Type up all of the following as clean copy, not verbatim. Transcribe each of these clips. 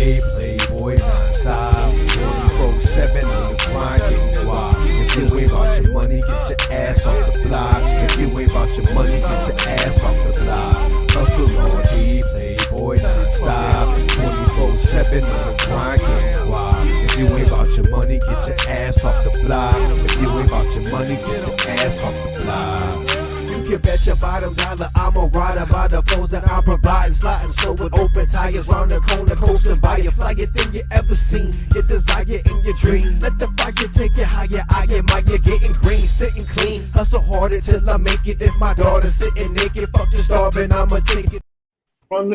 day, playboy non-stop, 24/7 on the grind, getting wild. If you ain't about your money, get your ass off the block. If you ain't about your money, get your ass off the block. Hustle all day, playboy non-stop, 24/7 on the grind, getting wild. If you ain't about your money, get your ass off the block. If you ain't about your money, get your ass off the block. You can bet your bottom dollar I'm a rider by the flows that I'm providing. Sliding slow with open tires round the corner, coasting by a flyer thing you ever seen. Your desire in your dream. Let the fire take you higher. I admire getting green, sitting clean. Hustle harder till I make it. If my daughter's sitting naked, fuck you starving, I'ma take it. What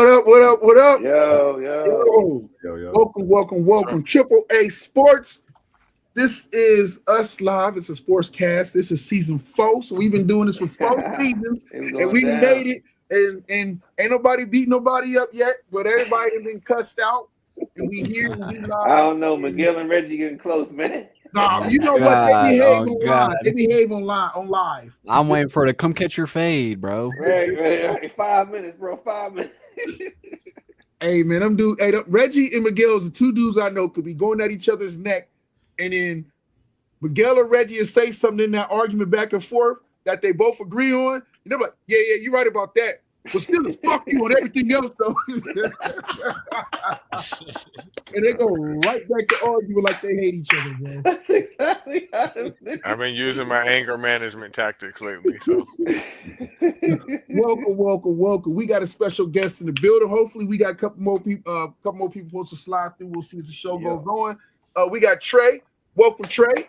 up? What up? What up? Yo. Welcome. Triple A Sports. This is us live. It's a sports cast. This is season 4. So we've been doing this for 4 seasons, and we made it. And ain't nobody beat nobody up yet, but everybody has been cussed out. And we here. We live. I don't know. Miguel and Reggie getting close, man. Nah, you know what? They behave online. They behave on live. I'm waiting for it to come catch your fade, bro. Right. 5 minutes, bro. 5 minutes. Hey, man, Reggie and Miguel is the 2 dudes I know could be going at each other's neck. And then Miguel or Reggie will say something in that argument back and forth that they both agree on. And they're like, yeah, you're right about that. But still, fuck you on everything else, though. And they go right back to arguing like they hate each other, bro. That's exactly how it is. I've been using my anger management tactics lately. So, welcome. We got a special guest in the building. Hopefully, we got a couple more people supposed to slide through. We'll see as the show goes on. We got Trey. Welcome, Trey.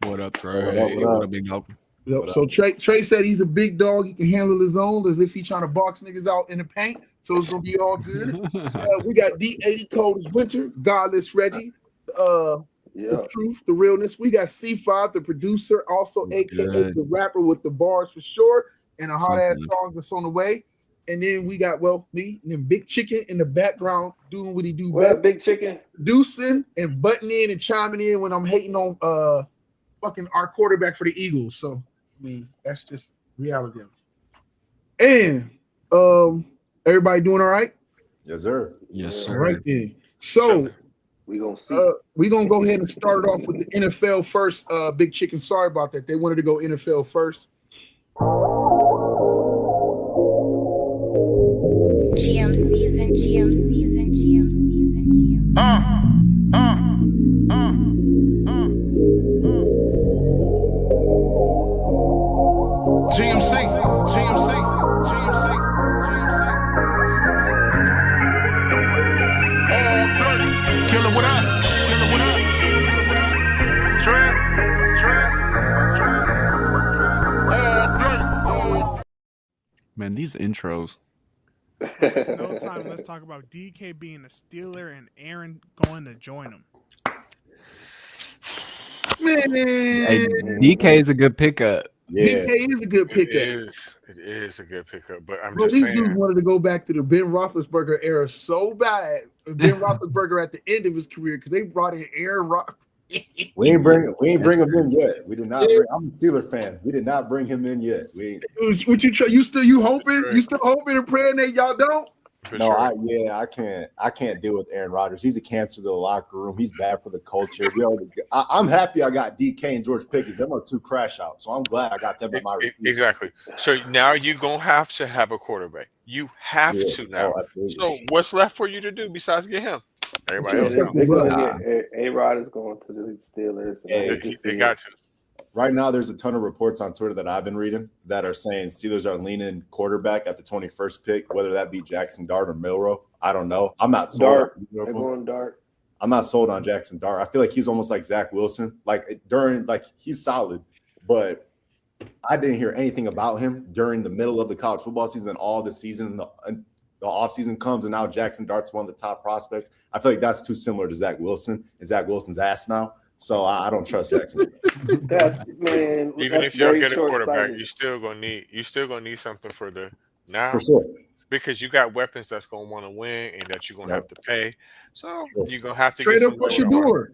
What up, Trey? What up, big dog? Yep. So Trey said he's a big dog. He can handle his own as if he's trying to box niggas out in the paint. So it's gonna be all good. We got D80 Cold as Winter, Godless Reggie, the truth, the realness. We got C5, the producer, also aka the rapper with the bars for sure, and a hot ass song that's on the way. And then we got me and then Big Chicken in the background doing what he do best. Big Chicken producing and butting in and chiming in when I'm hating on fucking our quarterback for the Eagles. So I mean that's just reality. And everybody doing all right? Yes, sir. Yes, sir. All right then. So we're gonna go ahead and start it off with the NFL first. Big Chicken, sorry about that. They wanted to go NFL first. GM season. Killer, what up? Man, these intros. There's no time. Let's talk about DK being a Steeler and Aaron going to join him. Man, Hey, DK is a good pickup. Yeah. DK is a good pickup. it is a good pickup. But I'm Bro, just these saying. dudes wanted to go back to the Ben Roethlisberger era so bad. Ben Roethlisberger at the end of his career because they brought in Aaron Rodgers. We ain't bring him in yet. We did not. I'm a Steeler fan. We did not bring him in yet. What you try? You still hoping? You still hoping and praying that y'all don't? I can't deal with Aaron Rodgers. He's a cancer to the locker room. He's bad for the culture. I'm happy I got DK and George Pickens. Them are 2 crash outs, so I'm glad I got them in my review. Exactly. So now you're gonna have to have a quarterback. You have to now. So what's left for you to do besides get him? Everybody else. They're going to get A-Rod is going to the Steelers. They got to. Right now, there's a ton of reports on Twitter that I've been reading that are saying Steelers are leaning quarterback at the 21st pick, whether that be Jackson Dart or Milroe. I don't know. I'm not sold. They're going Dart. I'm not sold on Jackson Dart. I feel like he's almost like Zach Wilson. He's solid, but I didn't hear anything about him during the middle of the college football season. All the season, the offseason comes, and now Jackson Dart's one of the top prospects. I feel like that's too similar to Zach Wilson, and Zach Wilson's ass now. So I don't trust Jackson. Even if you don't get a quarterback, you're still gonna need something for the now. For sure. Because you got weapons that's gonna want to win and that you're gonna have to pay. So you're gonna have to straight up push your door.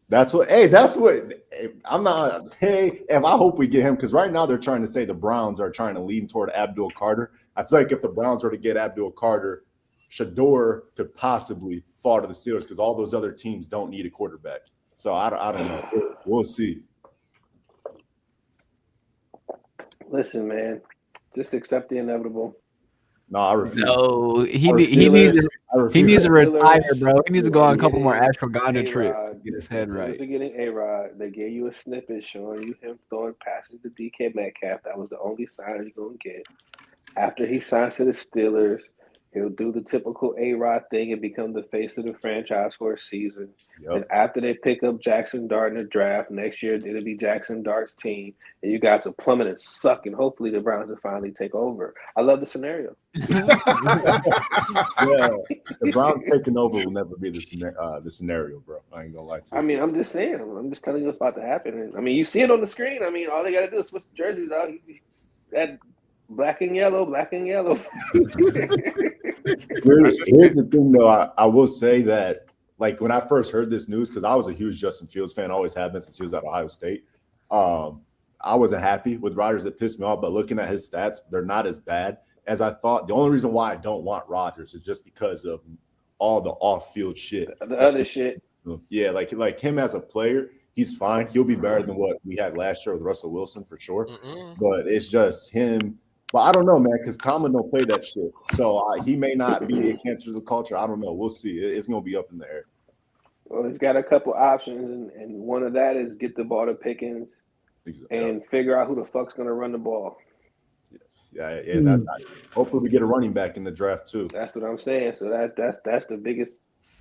That's what I'm not. Hey, I hope we get him because right now they're trying to say the Browns are trying to lean toward Abdul Carter. I feel like if the Browns were to get Abdul Carter, Shador could possibly fall to the Steelers because all those other teams don't need a quarterback. So I don't know. We'll see. Listen, man, just accept the inevitable. No, I refuse. No, he Steelers- needs to retire, Steelers- bro. He needs to go on a couple more Getting ashwagandha trips to A-Rod, get his head right. Steelers are getting A-Rod. They gave you a snippet showing you him throwing passes to DK Metcalf. That was the only sign you're going to get. After he signs to the Steelers, he'll do the typical A-Rod thing and become the face of the franchise for a season. Yep. And after they pick up Jackson Dart in the draft, next year it'll be Jackson Dart's team, and you guys will plummet and suck, and hopefully the Browns will finally take over. I love the scenario. Yeah, the Browns taking over will never be the scenario, bro. I ain't gonna lie to you. I mean, I'm just saying. I'm just telling you what's about to happen. And, I mean, you see it on the screen. I mean, all they got to do is switch the jerseys out. That black and yellow. Here's the thing, though. I will say that, like, when I first heard this news, because I was a huge Justin Fields fan, always have been since he was at Ohio State. I wasn't happy with Rodgers. It pissed me off. But looking at his stats, they're not as bad as I thought. The only reason why I don't want Rodgers is just because of all the off-field shit. The other shit. Yeah, like him as a player, he's fine. He'll be better than what we had last year with Russell Wilson for sure. But it's just him. But I don't know, man, because Tomlin don't play that shit. So he may not be a cancer to the culture. I don't know. We'll see. It's going to be up in the air. Well, he's got a couple options, and one of that is get the ball to Pickens and figure out who the fuck's going to run the ball. Yeah. That's hopefully we get a running back in the draft too. That's what I'm saying. So that's the biggest.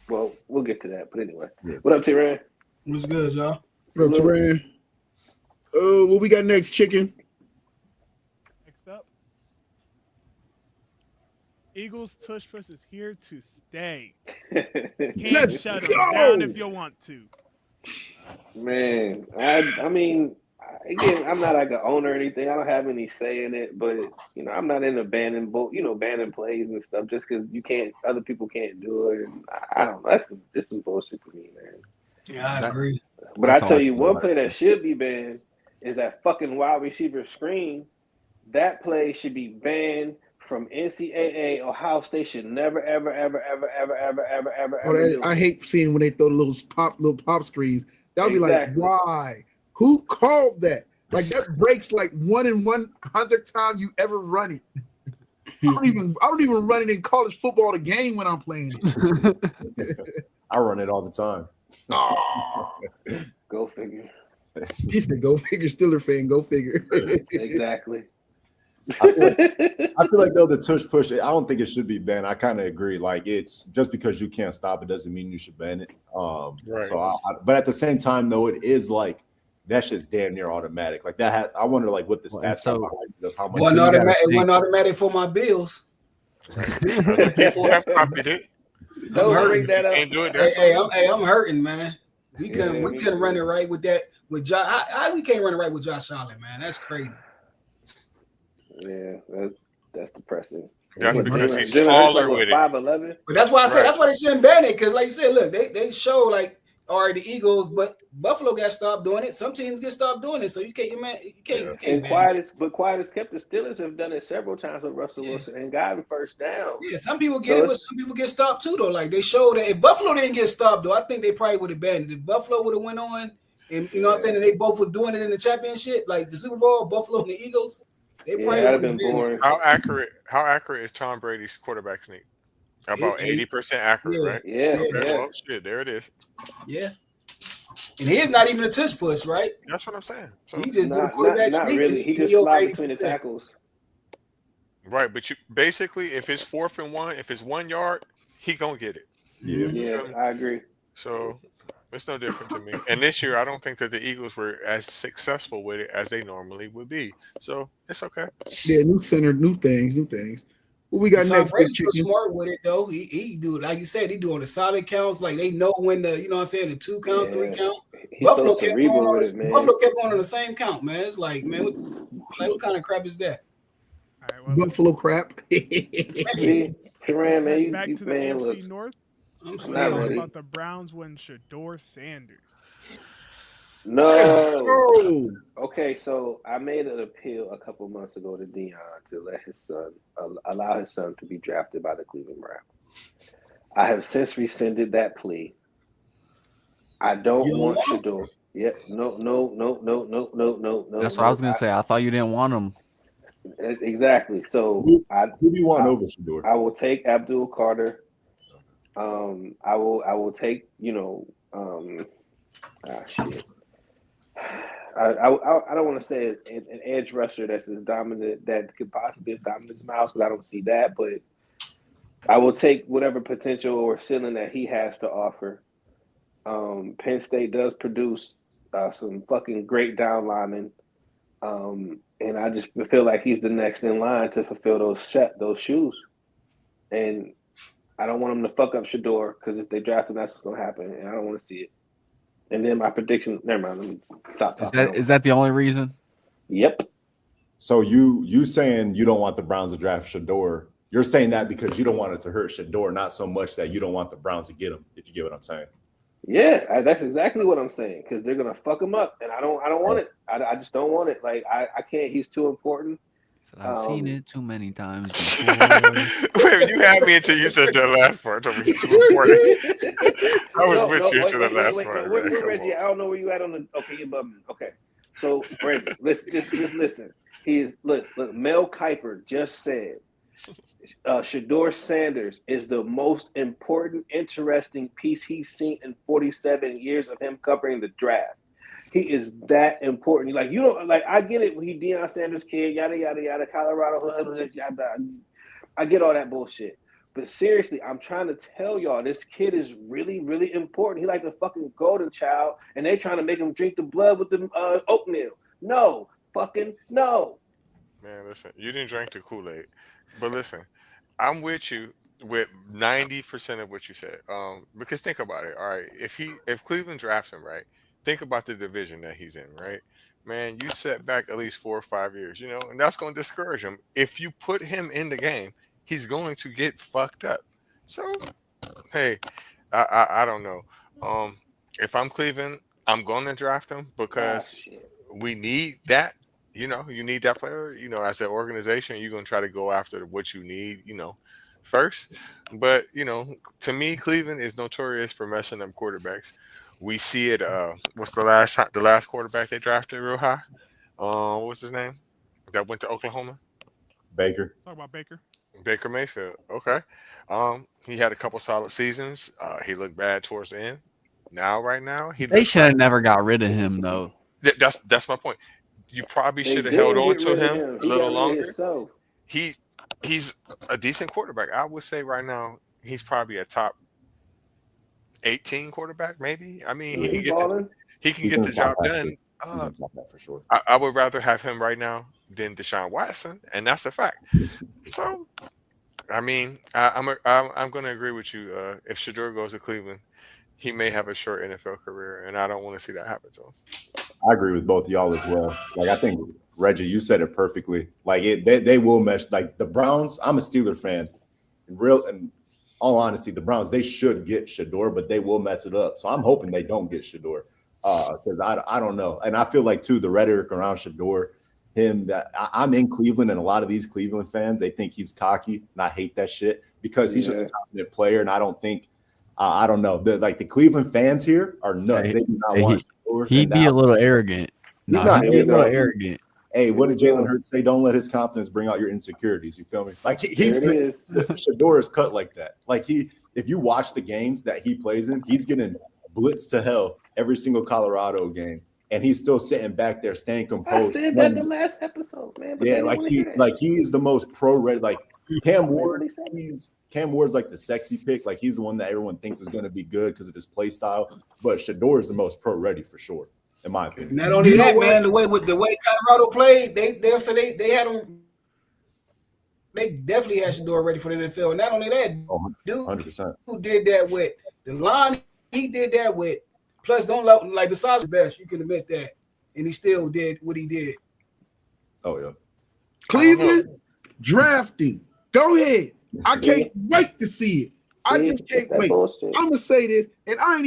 Well, we'll get to that. But anyway, What up, T-Ran? What's good, y'all? What up, T-Ran? What we got next, chicken? Next up, Eagles tush push is here to stay. Can't shut them down if you want to. Man, I mean, again, I'm not like an owner or anything. I don't have any say in it, but I'm not in banning plays and stuff just because other people can't do it. And I don't know. This is bullshit to me, man. Yeah, I agree. But I tell you, one play that should be banned is that fucking wide receiver screen. That play should be banned from NCAA. Ohio State should never, ever, ever, ever, ever, ever, ever, ever, ever. I hate seeing when they throw the little pop screens. That would be like, why? Who called that? Like that breaks like 1 in 100 time you ever run it. I don't even run it in college football the game when I'm playing it. I run it all the time. Go figure. He said, "Go figure." Steeler fan, go figure. Exactly. I feel like though the tush push, I don't think it should be banned. I kind of agree. Like it's just because you can't stop it doesn't mean you should ban it. Right. So, but at the same time though, it is like that shit's damn near automatic. Like that has. I wonder like what the stats are. Like, how much. It wasn't automatic for my bills. Other people have copied it. Don't bring that up. Can't do it. I'm hurting, man. We couldn't run it right with that with Josh. We can't run it right with Josh Allen, man. That's crazy. Yeah, that's depressing. That's because he's taller with it. 5'11". But that's why I said that's why they shouldn't ban it, because like you said, look, they show like the Eagles, but Buffalo got stopped doing it. Some teams get stopped doing it, so you can't. And quiet as kept. The Steelers have done it several times with Russell Wilson and gotten first down. Yeah, some people get it, but some people get stopped too, though. Like they showed that if Buffalo didn't get stopped, though, I think they probably would have banned it. If Buffalo would have went on, and you know what I'm saying, and they both was doing it in the championship, like the Super Bowl, Buffalo and the Eagles, they probably would have been boring. How accurate is Tom Brady's quarterback sneak? About 80% accurate, right? Yeah. Okay, well, shit, there it is. Yeah. And he's not even a tush push, right? That's what I'm saying. So, he just do the quarterback not sneak. Really. He just slide between the tackles. Right, but you basically, if it's 4th and 1, if it's 1 yard, he gonna get it. Yeah, I agree. So it's no different to me. And this year, I don't think that the Eagles were as successful with it as they normally would be. So it's okay. Yeah, new center, new things. What we got next? Brady's so smart with it though. He do it like you said. He do on the solid counts. Like they know when the what I'm saying, the 2 count, 3 count. Buffalo kept going on the same count, man. It's like, man, what kind of crap is that? All right, Buffalo crap. Duran, man, back to the AFC North. I'm not Talk ready. about the Browns when Shador Sanders. No. Okay, so I made an appeal a couple months ago to Dion to let his son allow his son to be drafted by the Cleveland Browns. I have since rescinded that plea. I don't want Shador. Yeah, no. That's what I was gonna say. I thought you didn't want him. Exactly. So who do you want over Shador? I will take Abdul Carter. I will take, shit. I don't want to say an edge rusher that's as dominant that could possibly as dominant as Miles, because I don't see that. But I will take whatever potential or ceiling that he has to offer. Penn State does produce some fucking great down linemen, and I just feel like he's the next in line to fulfill those shoes. And I don't want him to fuck up Shador, because if they draft him, that's what's gonna happen, and I don't want to see it. And then my prediction. Never mind. Let me stop. Is that the only reason? Yep. So you saying you don't want the Browns to draft Shador? You're saying that because you don't want it to hurt Shador, not so much that you don't want the Browns to get him. If you get what I'm saying. Yeah, that's exactly what I'm saying, because they're gonna fuck him up, and I don't want it. I just don't want it. Like I can't. He's too important. I've seen it too many times before. Wait, you had me until you said that last part. He's too important. I was with you to the last part. Wait, Reggie, I don't know where you at on the. Okay, you're bumming. Okay, so Reggie, just listen. Look. Mel Kiper just said Shador Sanders is the most important, interesting piece he's seen in 47 years of him covering the draft. He is that important. Like, you don't like. I get it. He Deion Sanders kid, yada yada yada, Colorado hood, yada. I get all that bullshit. But seriously, I'm trying to tell y'all, this kid is really, really important. He like the fucking golden child, and they trying to make him drink the blood with the oatmeal. No, fucking no. Man, listen, you didn't drink the Kool-Aid, but listen, I'm with you with 90% of what you said. Because think about it. All right, if Cleveland drafts him, right? Think about the division that he's in, right? Man, you set back at least 4 or 5 years, and that's going to discourage him. If you put him in the game, he's going to get fucked up. So, hey, I don't know. If I'm Cleveland, I'm going to draft him because we need that. You need that player. As an organization, you're going to try to go after what you need, first. But, to me, Cleveland is notorious for messing up quarterbacks. We see it. What's the last quarterback they drafted real high? What's his name? That went to Oklahoma? Baker. Talk about Baker. Baker Mayfield. Okay. He had a couple solid seasons. He looked bad towards the end. Right now, they should have never got rid of him, though. That's my point. You probably should have held on to him a little longer. He's a decent quarterback. I would say right now he's probably a top 18 quarterback, maybe. I mean, he can get the job done. For sure. I would rather have him right now than Deshaun Watson, and that's a fact. So, I mean, I'm going to agree with you. If Shador goes to Cleveland, he may have a short NFL career, and I don't want to see that happen to him. I agree with both of y'all as well. Like, I think Reggie, you said it perfectly. Like, they will mesh. Like the Browns, I'm a Steeler fan. And all honesty, the Browns, they should get Shador, but they will mess it up. So I'm hoping they don't get Shador because I don't know. And I feel like, too, the rhetoric around Shador, I'm in Cleveland, and a lot of these Cleveland fans, they think he's cocky, and I hate that shit because he's just a confident player, and I don't think I don't know. The Cleveland fans here are nuts. They do not want Shador. He'd be a little arrogant. He's not a little arrogant. Hey, what did Jalen Hurts say? Don't let his confidence bring out your insecurities. You feel me? Like Shador is cut like that. Like if you watch the games that he plays in, he's getting blitzed to hell every single Colorado game, and he's still sitting back there, staying composed. I said that the last episode, man. Yeah, he is the most pro-ready. Like Cam Ward, Cam Ward's like the sexy pick. Like he's the one that everyone thinks is going to be good because of his play style. But Shador is the most pro-ready for sure. In my opinion. Not only that, man, the way Colorado played, they had him. They definitely had Shador ready for the NFL. Not only that, 100%. Who did that with the line? He did that with. Plus, besides the best, you can admit that, and he still did what he did. Oh yeah. Cleveland drafting. Go ahead. I can't wait to see it. I just can't wait. Bullshit. I'm gonna say this, and I'm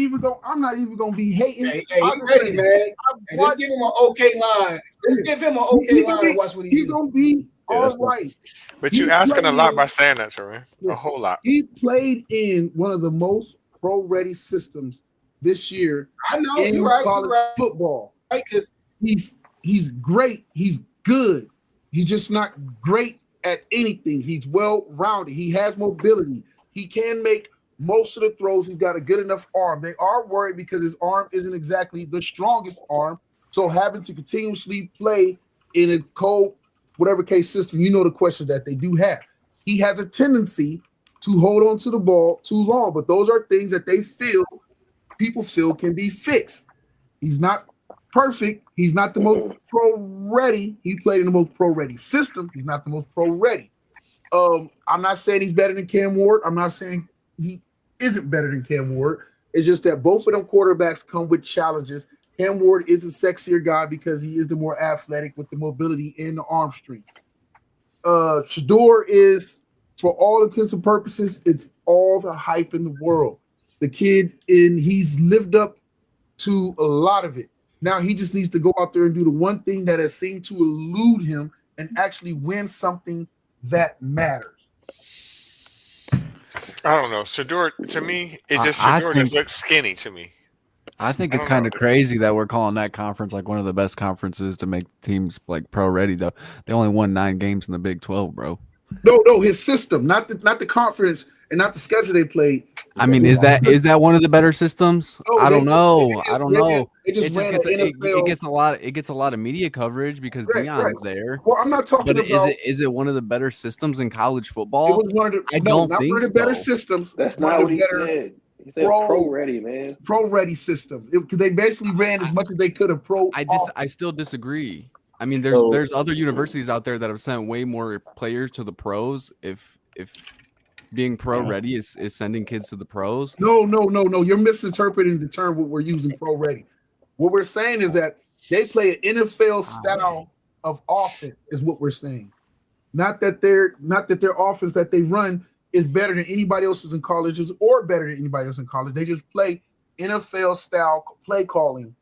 not even gonna be hating. Hey, he's ready, man. Let's give him an okay line. Let's give him an okay line and watch what he's gonna be All right. But you're asking a lot by saying that, Trevor. A whole lot. He played in one of the most pro-ready systems this year. I know in you're right. college You're right. football. Right, because he's great. He's good. He's just not great at anything. He's well-rounded. He has mobility. He can make most of the throws. He's got a good enough arm. They are worried because his arm isn't exactly the strongest arm. So having to continuously play in a cold, whatever case system, you know the question that they do have. He has a tendency to hold on to the ball too long, but those are things that people feel can be fixed. He's not perfect. He's not the most pro-ready. He played in the most pro-ready system. He's not the most pro-ready. I'm not saying he's better than Cam Ward. I'm not saying he isn't better than Cam Ward. It's just that both of them quarterbacks come with challenges. Cam Ward is a sexier guy because he is the more athletic with the mobility and the arm strength. Shador is, for all intents and purposes, it's all the hype in the world. The kid, he's lived up to a lot of it. Now he just needs to go out there and do the one thing that has seemed to elude him and actually win something that matters. I don't know. Shador, to me, Shador just looks skinny to me. I think it's kind of crazy that we're calling that conference like one of the best conferences to make teams like pro ready. Though they only won 9 games in the Big 12, bro. No, his system, not the conference and not the schedule they played. I mean, is that one of the better systems? No, I don't know. It gets a lot of media coverage because Deion's there. Well, I'm not talking about. Is it one of the better systems in college football? It was one of the. Not one of the better systems. That's not what he said. He said pro-ready, man. Pro-ready system. Because they basically ran as much as they could of pro. I still disagree. I mean, there's other universities out there that have sent way more players to the pros. If being pro-ready is sending kids to the pros. No. You're misinterpreting the term what we're using pro-ready. What we're saying is that they play an NFL style of offense is what we're saying. Not that their offense that they run is better than anybody else's in colleges or better than anybody else in college. They just play NFL style play calling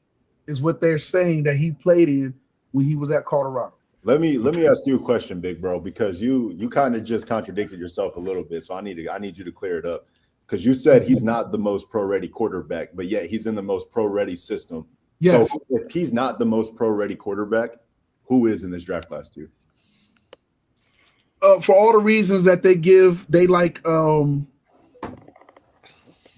is what they're saying that he played in when he was at Colorado. Let me ask you a question, big bro, because you kind of just contradicted yourself a little bit. So I need you to clear it up. Because you said he's not the most pro-ready quarterback, but yet he's in the most pro-ready system. Yes. So if he's not the most pro-ready quarterback, who is in this draft class too? For all the reasons that they like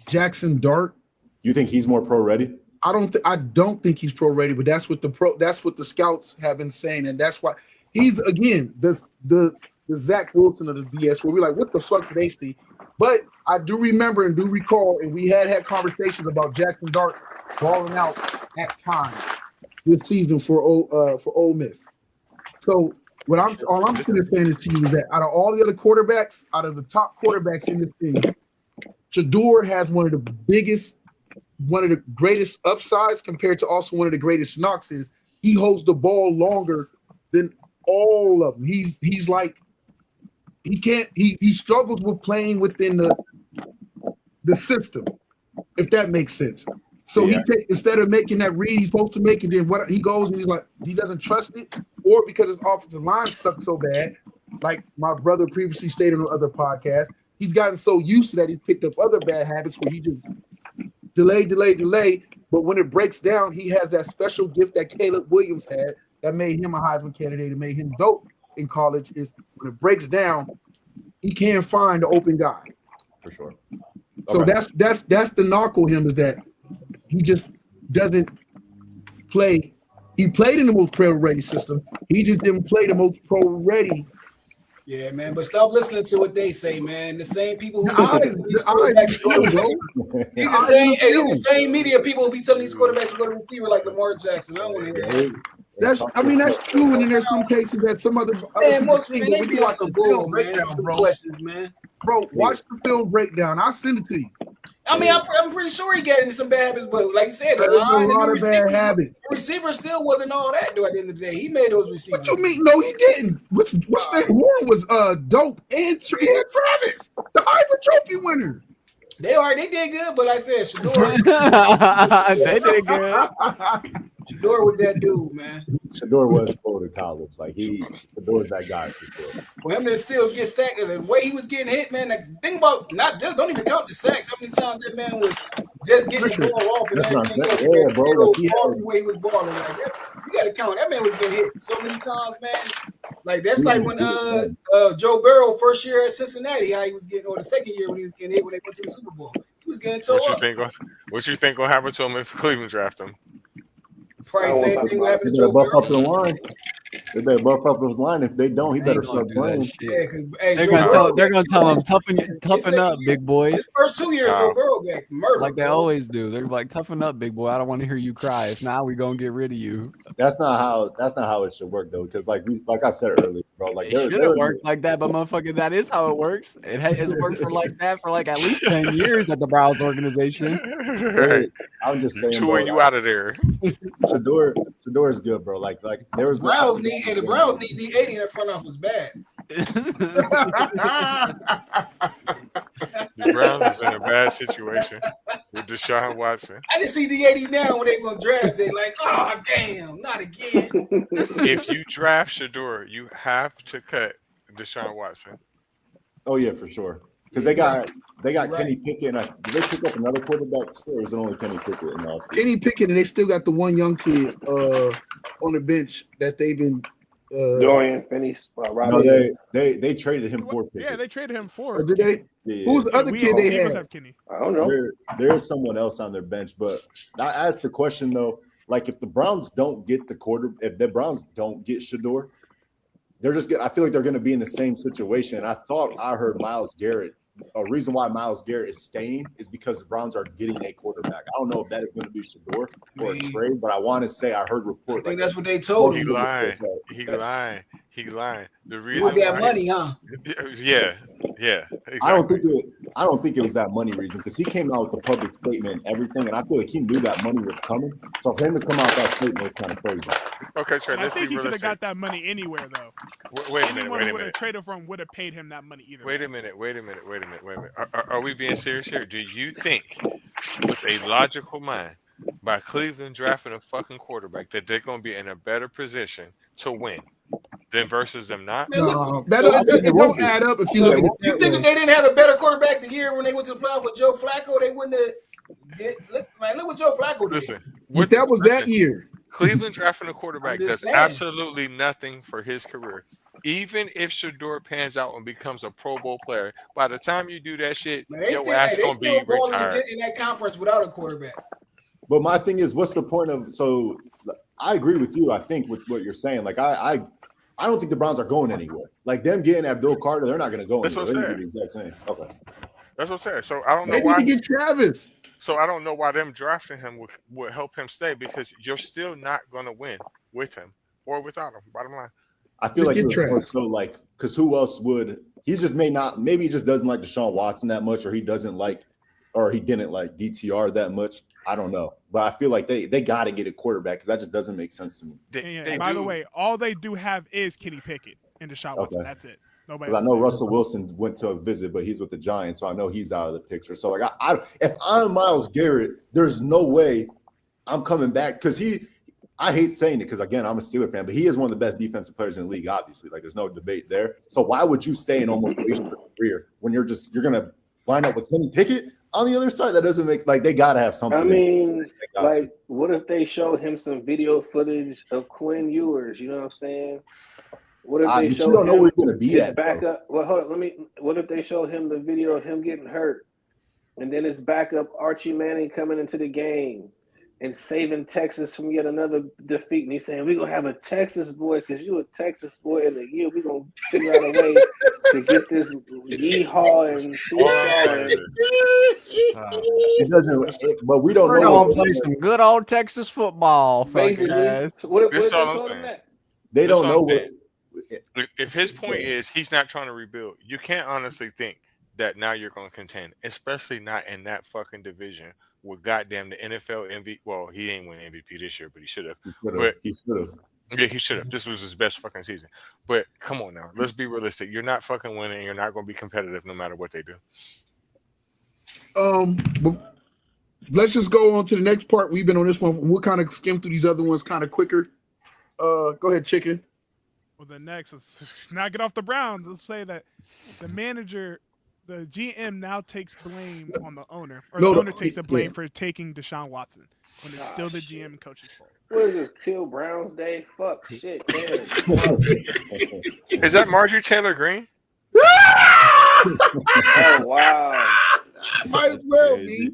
Jackson Dart. You think he's more pro-ready? I don't think he's pro-ready, but that's what the scouts have been saying, and that's why he's again the Zach Wilson of the BS, where we're like, what the fuck do they see? But I do remember and do recall, and we had conversations about Jackson Dart balling out at times this season for Ole Miss. So all I'm sitting saying is to you is that out of all the other quarterbacks, out of the top quarterbacks in this thing, Shador has one of the greatest upsides compared to also one of the greatest knocks is he holds the ball longer than all of them. He's like he struggles with playing within the system, if that makes sense. So instead of making that read he's supposed to make, and then what he goes and he's like he doesn't trust it, or because his offensive line sucks so bad, like my brother previously stated on other podcasts, he's gotten so used to that he's picked up other bad habits where he just delay. But when it breaks down, he has that special gift that Caleb Williams had that made him a Heisman candidate and made him dope in college. Is when it breaks down, he can't find the open guy. For sure. So that's the knock on him is that he just doesn't play. He played in the most pro-ready system. He just didn't play the most pro-ready. Yeah, man, but stop listening to what they say, man. The same people who the same media people who be telling these quarterbacks to go to receiver like Lamar Jackson. I don't want to hear that. That's true, and then there's some cases that some other most people they be on some bull, man. Questions, man. Bro, watch the film breakdown. I'll send it to you. I mean, I'm pretty sure he got into some bad habits, but like you said, a lot of bad habits. The receiver still wasn't all that, though. At the end of the day, he made those receivers. What you mean? No, he didn't. What's name? Warren was dope, and Travis, the Heisman Trophy winner. They did good, but like I said, Shador. They did good. Shador was that dude, man. Shador was cold at college. Like Shador's that guy for sure. For him to still get sacked, the way he was getting hit, man. Like, think about don't even count the sacks. How many times that man was just getting the ball off and That's what I'm everything saying. else. Yeah, bro. Like he balling had, the way he was balling. Like that, you got to count. That man was getting hit so many times, man. Like that's like when Joe Burrow first year at Cincinnati, how he was getting, or the second year when he was getting hit when they went to the Super Bowl. He was getting tore up. What you think gonna happen to him if Cleveland draft him? Probably same thing will happen to Joe Joe buff up the Burrow. line. They better buff up his line. If they don't, he better start playing. Yeah, hey, They're Joe gonna Burrow, tell him toughen up, big boy. his first 2 years, Joe Burrow got murdered. Like they bro. always do. They're like, toughen up, big boy. I don't want to hear you cry. If not, we gonna get rid of you. That's not how it should work though. Because like I said earlier, bro. Like It shouldn't work like that, but motherfucker, that is how it works. It's worked for like that for like at least 10 years at the Browns organization. Right. I'm just saying, Chewing you out of there. Shador is good, bro. Like there was the Browns need D80 in that front office bad. The Browns is in a bad situation with Deshaun Watson. I didn't see D80 now when they gonna draft. They like, oh damn, not again. If you draft Shador, you have to cut Deshaun Watson. Oh yeah, for sure. Because they got Right. Kenny Pickett. And did they pick up another quarterback too, or is it only Kenny Pickett in the offseason? Kenny Pickett, and they still got the one young kid on the bench that they've been. Dorian Finney, No, they traded him for Pickett. Yeah, they traded him for. Did they? Yeah. Who's the other kid they Eagles had? have Kenny. I don't know. There's someone else on their bench, but I asked the question though, like if the Browns don't get if the Browns don't get Shador, I feel like they're going to be in the same situation. And I thought I heard Myles Garrett. A reason why Myles Garrett is staying is because the Browns are getting a quarterback. I don't know if that is going to be Shador or a trade, but I want to say I heard reports. I think that's what they told He him. lying. He lying. The reason With that why money, huh? Yeah. Exactly. I don't think it was that money reason because he came out with the public statement and everything, and I feel like he knew that money was coming. So for him to come out with that statement was kind of crazy. Okay, Trey, I let's think be he could have realistic. got that money anywhere though. Wait a Anyone minute. who would have traded for him would have paid him that money either. Wait a minute. Are we being serious here? Do you think, with a logical mind, by Cleveland drafting a fucking quarterback, that they're going to be in a better position to win than versus them not? No, it don't add up if you look at it. You think if they didn't have a better quarterback the year when they went to the playoff with Joe Flacco, they wouldn't have. Look what Joe Flacco did. Listen, That was that year. Cleveland drafting a quarterback I'm does just saying. absolutely nothing for his career. Even if Shador pans out and becomes a Pro Bowl player, by the time you do that shit, Man, your ass they gonna be still balling retired. in that conference without a quarterback. But my thing is, what's the point of? So I agree with you. I think with what you're saying. Like I don't think the Browns are going anywhere. Like them getting Abdul Carter, they're not going to go That's anywhere. what I'm They're gonna do the exact same. Okay. That's what I'm saying. So I don't know They need why. to get Travis. So I don't know why them drafting him would help him stay because you're still not going to win with him or without him. Bottom line. I feel Just like get it was more Travis. so like because who else would? He just may not. Maybe he just doesn't like Deshaun Watson that much, or he didn't like DTR that much. I don't know, but I feel like they got to get a quarterback because that just doesn't make sense to me. And by the way, all they do have is Kenny Pickett and Deshaun Watson. Okay. That's it. Nobody. Because I know Russell Wilson went to a visit, but he's with the Giants, so I know he's out of the picture. So like, if I'm Myles Garrett, there's no way I'm coming back because I hate saying it because again, I'm a Steeler fan, but he is one of the best defensive players in the league. Obviously, like there's no debate there. So why would you stay and almost waste your career when you're gonna line up with Kenny Pickett on the other side? That doesn't make they got to have something. I mean, like, what if they showed him some video footage of Quinn Ewers? You know what I'm saying? What if they showed you don't know him where he's going to be his at. backup? Well, hold on. What if they showed him the video of him getting hurt, and then his backup Archie Manning coming into the game and saving Texas from yet another defeat? And he's saying, "We're gonna have a Texas boy because you a Texas boy in the year. We're gonna figure out a way to get this yeehaw and seesaw." It doesn't, but we don't We're know. gonna play some good old Texas football, fucking guys. So what if This they all I'm told him saying. that? They That's don't what know I'm what. saying. If his point is he's not trying to rebuild, you can't honestly think that now you're going to contend, especially not in that fucking division with goddamn the NFL MVP. Well, he ain't win MVP this year, but he should have. He should have. Yeah, he should have. This was his best fucking season. But come on now, let's be realistic. You're not fucking winning. You're not going to be competitive no matter what they do. let's just go on to the next part. We've been on this one. We'll kind of skim through these other ones kind of quicker. Go ahead, Chicken. Well, the next, let's not get off the Browns. Let's say that the manager, the GM now takes blame on the owner, or the owner takes the blame for taking Deshaun Watson when it's still the GM and coach's fault. What is this? Kill Browns Day? Fuck shit, man. Is that Marjorie Taylor Greene? Oh wow. Might as well be.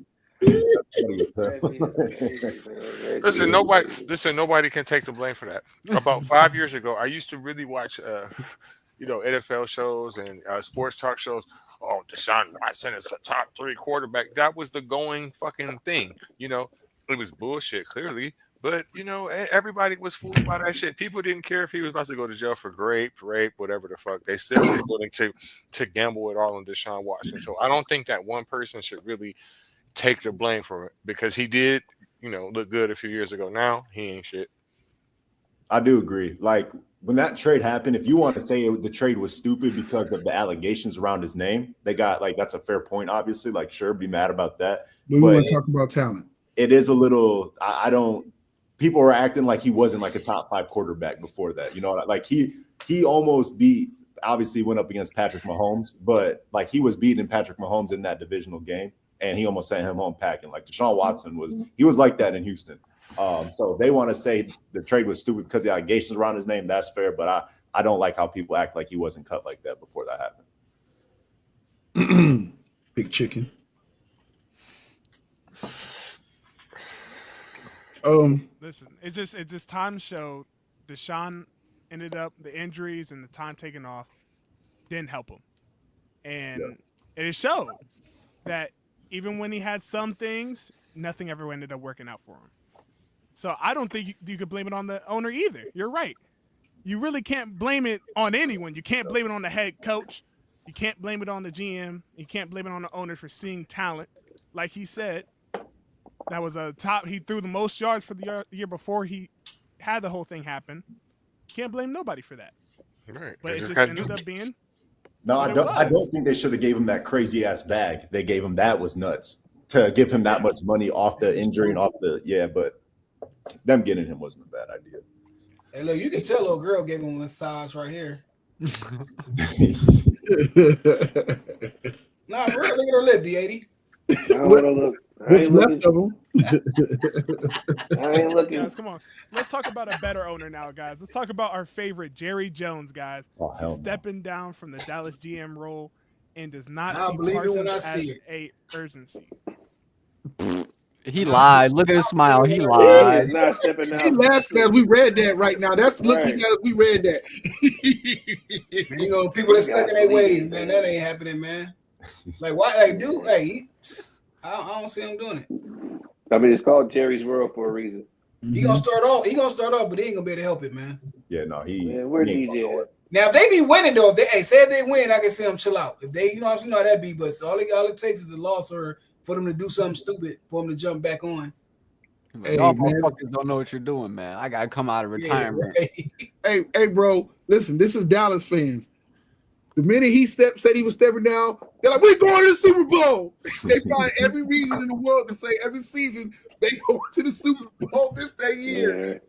Listen, nobody can take the blame for that. About 5 years ago, I used to really watch, NFL shows and sports talk shows. Oh, Deshaun Watson is a top 3 quarterback. That was the going fucking thing. It was bullshit, clearly. But, everybody was fooled by that shit. People didn't care if he was about to go to jail for rape, whatever the fuck. They still were willing to gamble it all on Deshaun Watson. So I don't think that one person should really take the blame for it because he did, look good a few years ago. Now he ain't shit. I do agree. Like when that trade happened, if you want to say the trade was stupid because of the allegations around his name, they got that's a fair point. Obviously, sure, be mad about that. We want to talk about talent. It is a little. I don't. People were acting like he wasn't like a top 5 quarterback before that. He almost beat. Obviously, went up against Patrick Mahomes, but he was beating Patrick Mahomes in that divisional game. And he almost sent him home packing. Deshaun Watson was like that in Houston. So they want to say the trade was stupid because the allegations around his name. That's fair, but I don't like how people act like he wasn't cut like that before that happened. Big Chicken. Listen, it just time showed Deshaun ended up the injuries and the time taken off didn't help him, and it showed that. Even when he had some things, nothing ever ended up working out for him. So I don't think you could blame it on the owner either. You're right. You really can't blame it on anyone. You can't blame it on the head coach. You can't blame it on the GM. You can't blame it on the owner for seeing talent. Like he said, that was he threw the most yards for the year before he had the whole thing happen. Can't blame nobody for that. Right. But it just ended up being. No, I don't think they should have gave him that crazy ass bag. They gave him that was nuts to give him that much money off the injury and off but them getting him wasn't a bad idea. Hey, look, you can tell little girl gave him a massage right here. Nah, for real, look at her lip, D80. I don't want to look. What's left of him? I ain't looking. Guys, come on. Let's talk about a better owner now, guys. Let's talk about our favorite, Jerry Jones, guys. Stepping down from the Dallas GM role and does not see Parsons as a urgency. He lied. Look at his smile. He lied. He's not stepping out. He laughed as we read that right now. That's looking as we read that. Man, people that stuck in their ways, man. That ain't happening, man. Why? Dude, I don't see him doing it. I mean, it's called Jerry's World for a reason. He gonna start off, but he ain't gonna be able to help it, man. Yeah, no, where's DJ at? Now, if they be winning though, say if they win, I can see them chill out. If they, you know how that be, but all it takes is a loss or for them to do something stupid for them to jump back on. Hey, y'all motherfuckers don't know what you're doing, man. I gotta come out of retirement. Yeah, hey, bro, listen, this is Dallas fans. The minute he said he was stepping down, they're like, we're going to the Super Bowl. They find every reason in the world to say every season they go to the Super Bowl this year. Yeah.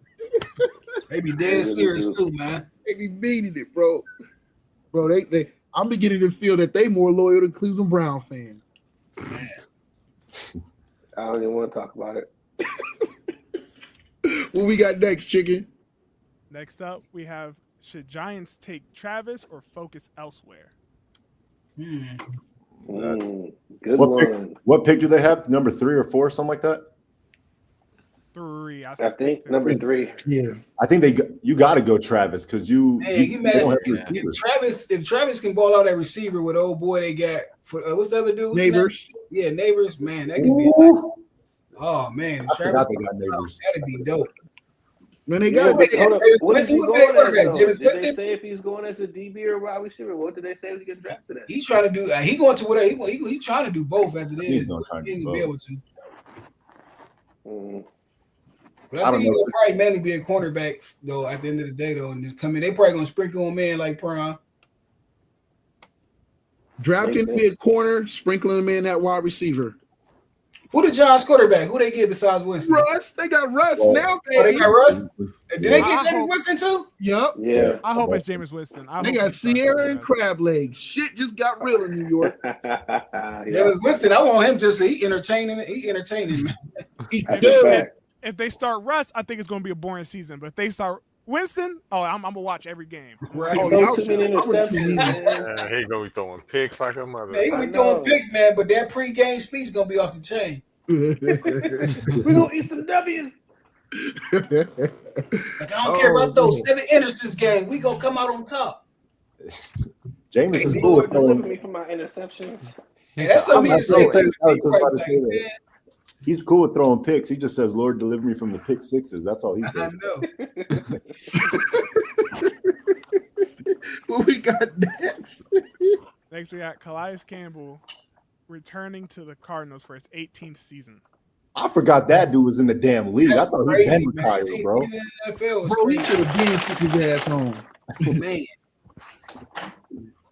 They be dead serious too, man. They be meaning it, bro. Bro, I'm beginning to feel that they more loyal than Cleveland Brown fans. Man. I don't even want to talk about it. What we got next, Chicken? Next up, we have, should Giants take Travis or focus elsewhere? Good What pick do they have? Number 3 or 4, something like that? 3. I think number 3. Yeah. I think you got to go Travis because if Travis can ball out that receiver with old boy they got for what's the other dude? Neighbors. Yeah, Neighbors. Man, that could be. Oh man, Travis, they got Neighbors. That'd be dope. Man, they got What is he going as? Did they say if he's going as a DB or wide receiver? What did they say was he getting drafted at? He's trying to do. He going to whatever. He's trying to do both as it is. He's gonna try to do both. Be able to. But I think don't know. he'll probably mainly be a cornerback though. At the end of the day, though, and just come in, they probably gonna sprinkle him in like Prime. Drafting me a corner, sprinkling him in that wide receiver. Who the Giants quarterback? Who they get besides Winston? Russ. They got Russ now, Oh, they baby. got Russ. Did they I get James hope- Winston too? Yup. Yeah. I hope it's Jameis Winston. I They hope got he starts Sierra over and guys. Crab Legs. Shit just got real in New York. Yeah. Jameis Winston. I want him just he entertaining. He entertaining, man. He That's does. a fact. If they start Russ, I think it's going to be a boring season. But if they start Winston, I'm going to watch every game. Right. Oh, Throw y'all too should- many I would interceptions, tune in. man. He gonna be throwing picks like a mother. Man, he gonna I be throwing know. picks, man. But that pregame speech gonna be off the chain. We're gonna eat some W's. Like I don't care about those 7 innings this game. We gonna come out on top. Jameis is Hey, cool Lord, with deliver throwing. me from my interceptions. Hey, that's something he was to say just too. about to say that. Man, He's cool with throwing picks. He just says, "Lord, deliver me from the pick sixes." That's all he I says. know. What we got next? Next, we got Calais Campbell returning to the Cardinals for his 18th season. I forgot that dude was in the damn league. I That's thought crazy, he'd been man. retired, He's bro. in the NFL was Bro, he crazy. should have been took his ass home. Man.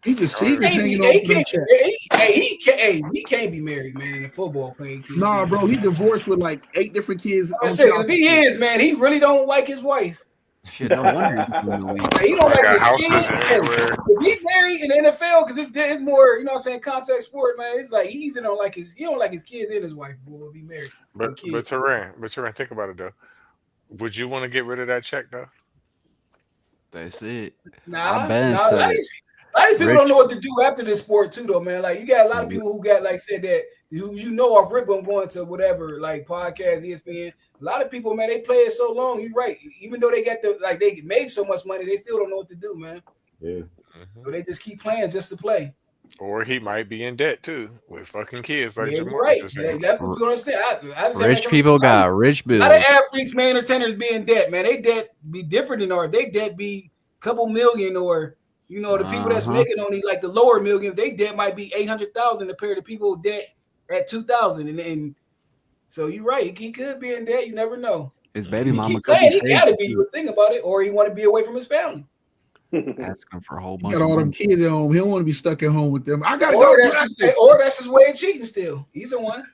He just He hanging can't, on to them checks. he can't be married, man, in a football playing team. Nah, bro, he divorced with like 8 different kids. I said, if he is, man, he really don't like his wife. Shit, no wonder he's doing the league. Like, he don't They like got his houses kids. everywhere. If he's married in the NFL, because it's more, you know what I'm saying, contact sport, man. It's like he don't like his kids and his wife, boy, if he married. But Teran, think about it though. Would you want to get rid of that check though? That's it. Nah, I been nah, said a lot of it. these people Rich- don't know what to do after this sport too, though, man. Like you got a lot of people who got like said that you know off rip them going to whatever like podcast, ESPN. A lot of people, man, they play it so long. You're right. Even though they got they made so much money, they still don't know what to do, man. Yeah. So they just keep playing just to play. Or he might be in debt too with fucking kids like Yeah, Jamar you're right. just Yeah, said. that's what you understand. I just Rich people got rich a bills. lot of athletes, man, entertainers be in debt, man. They debt be different than ours. They debt be a couple million, or you know, the people that's making only like the lower millions, they debt might be 800,000 compared to people who debt at 2,000. And so you're right. He could be in debt. You never know. His baby He mama keep could playing. be He got to crazy, be. You would think about it, or he want to be away from his family. asking for a whole He bunch got of all them money. kids at home. He don't want to be stuck at home with them. I gotta Or go. that's his way of cheating still. Either one.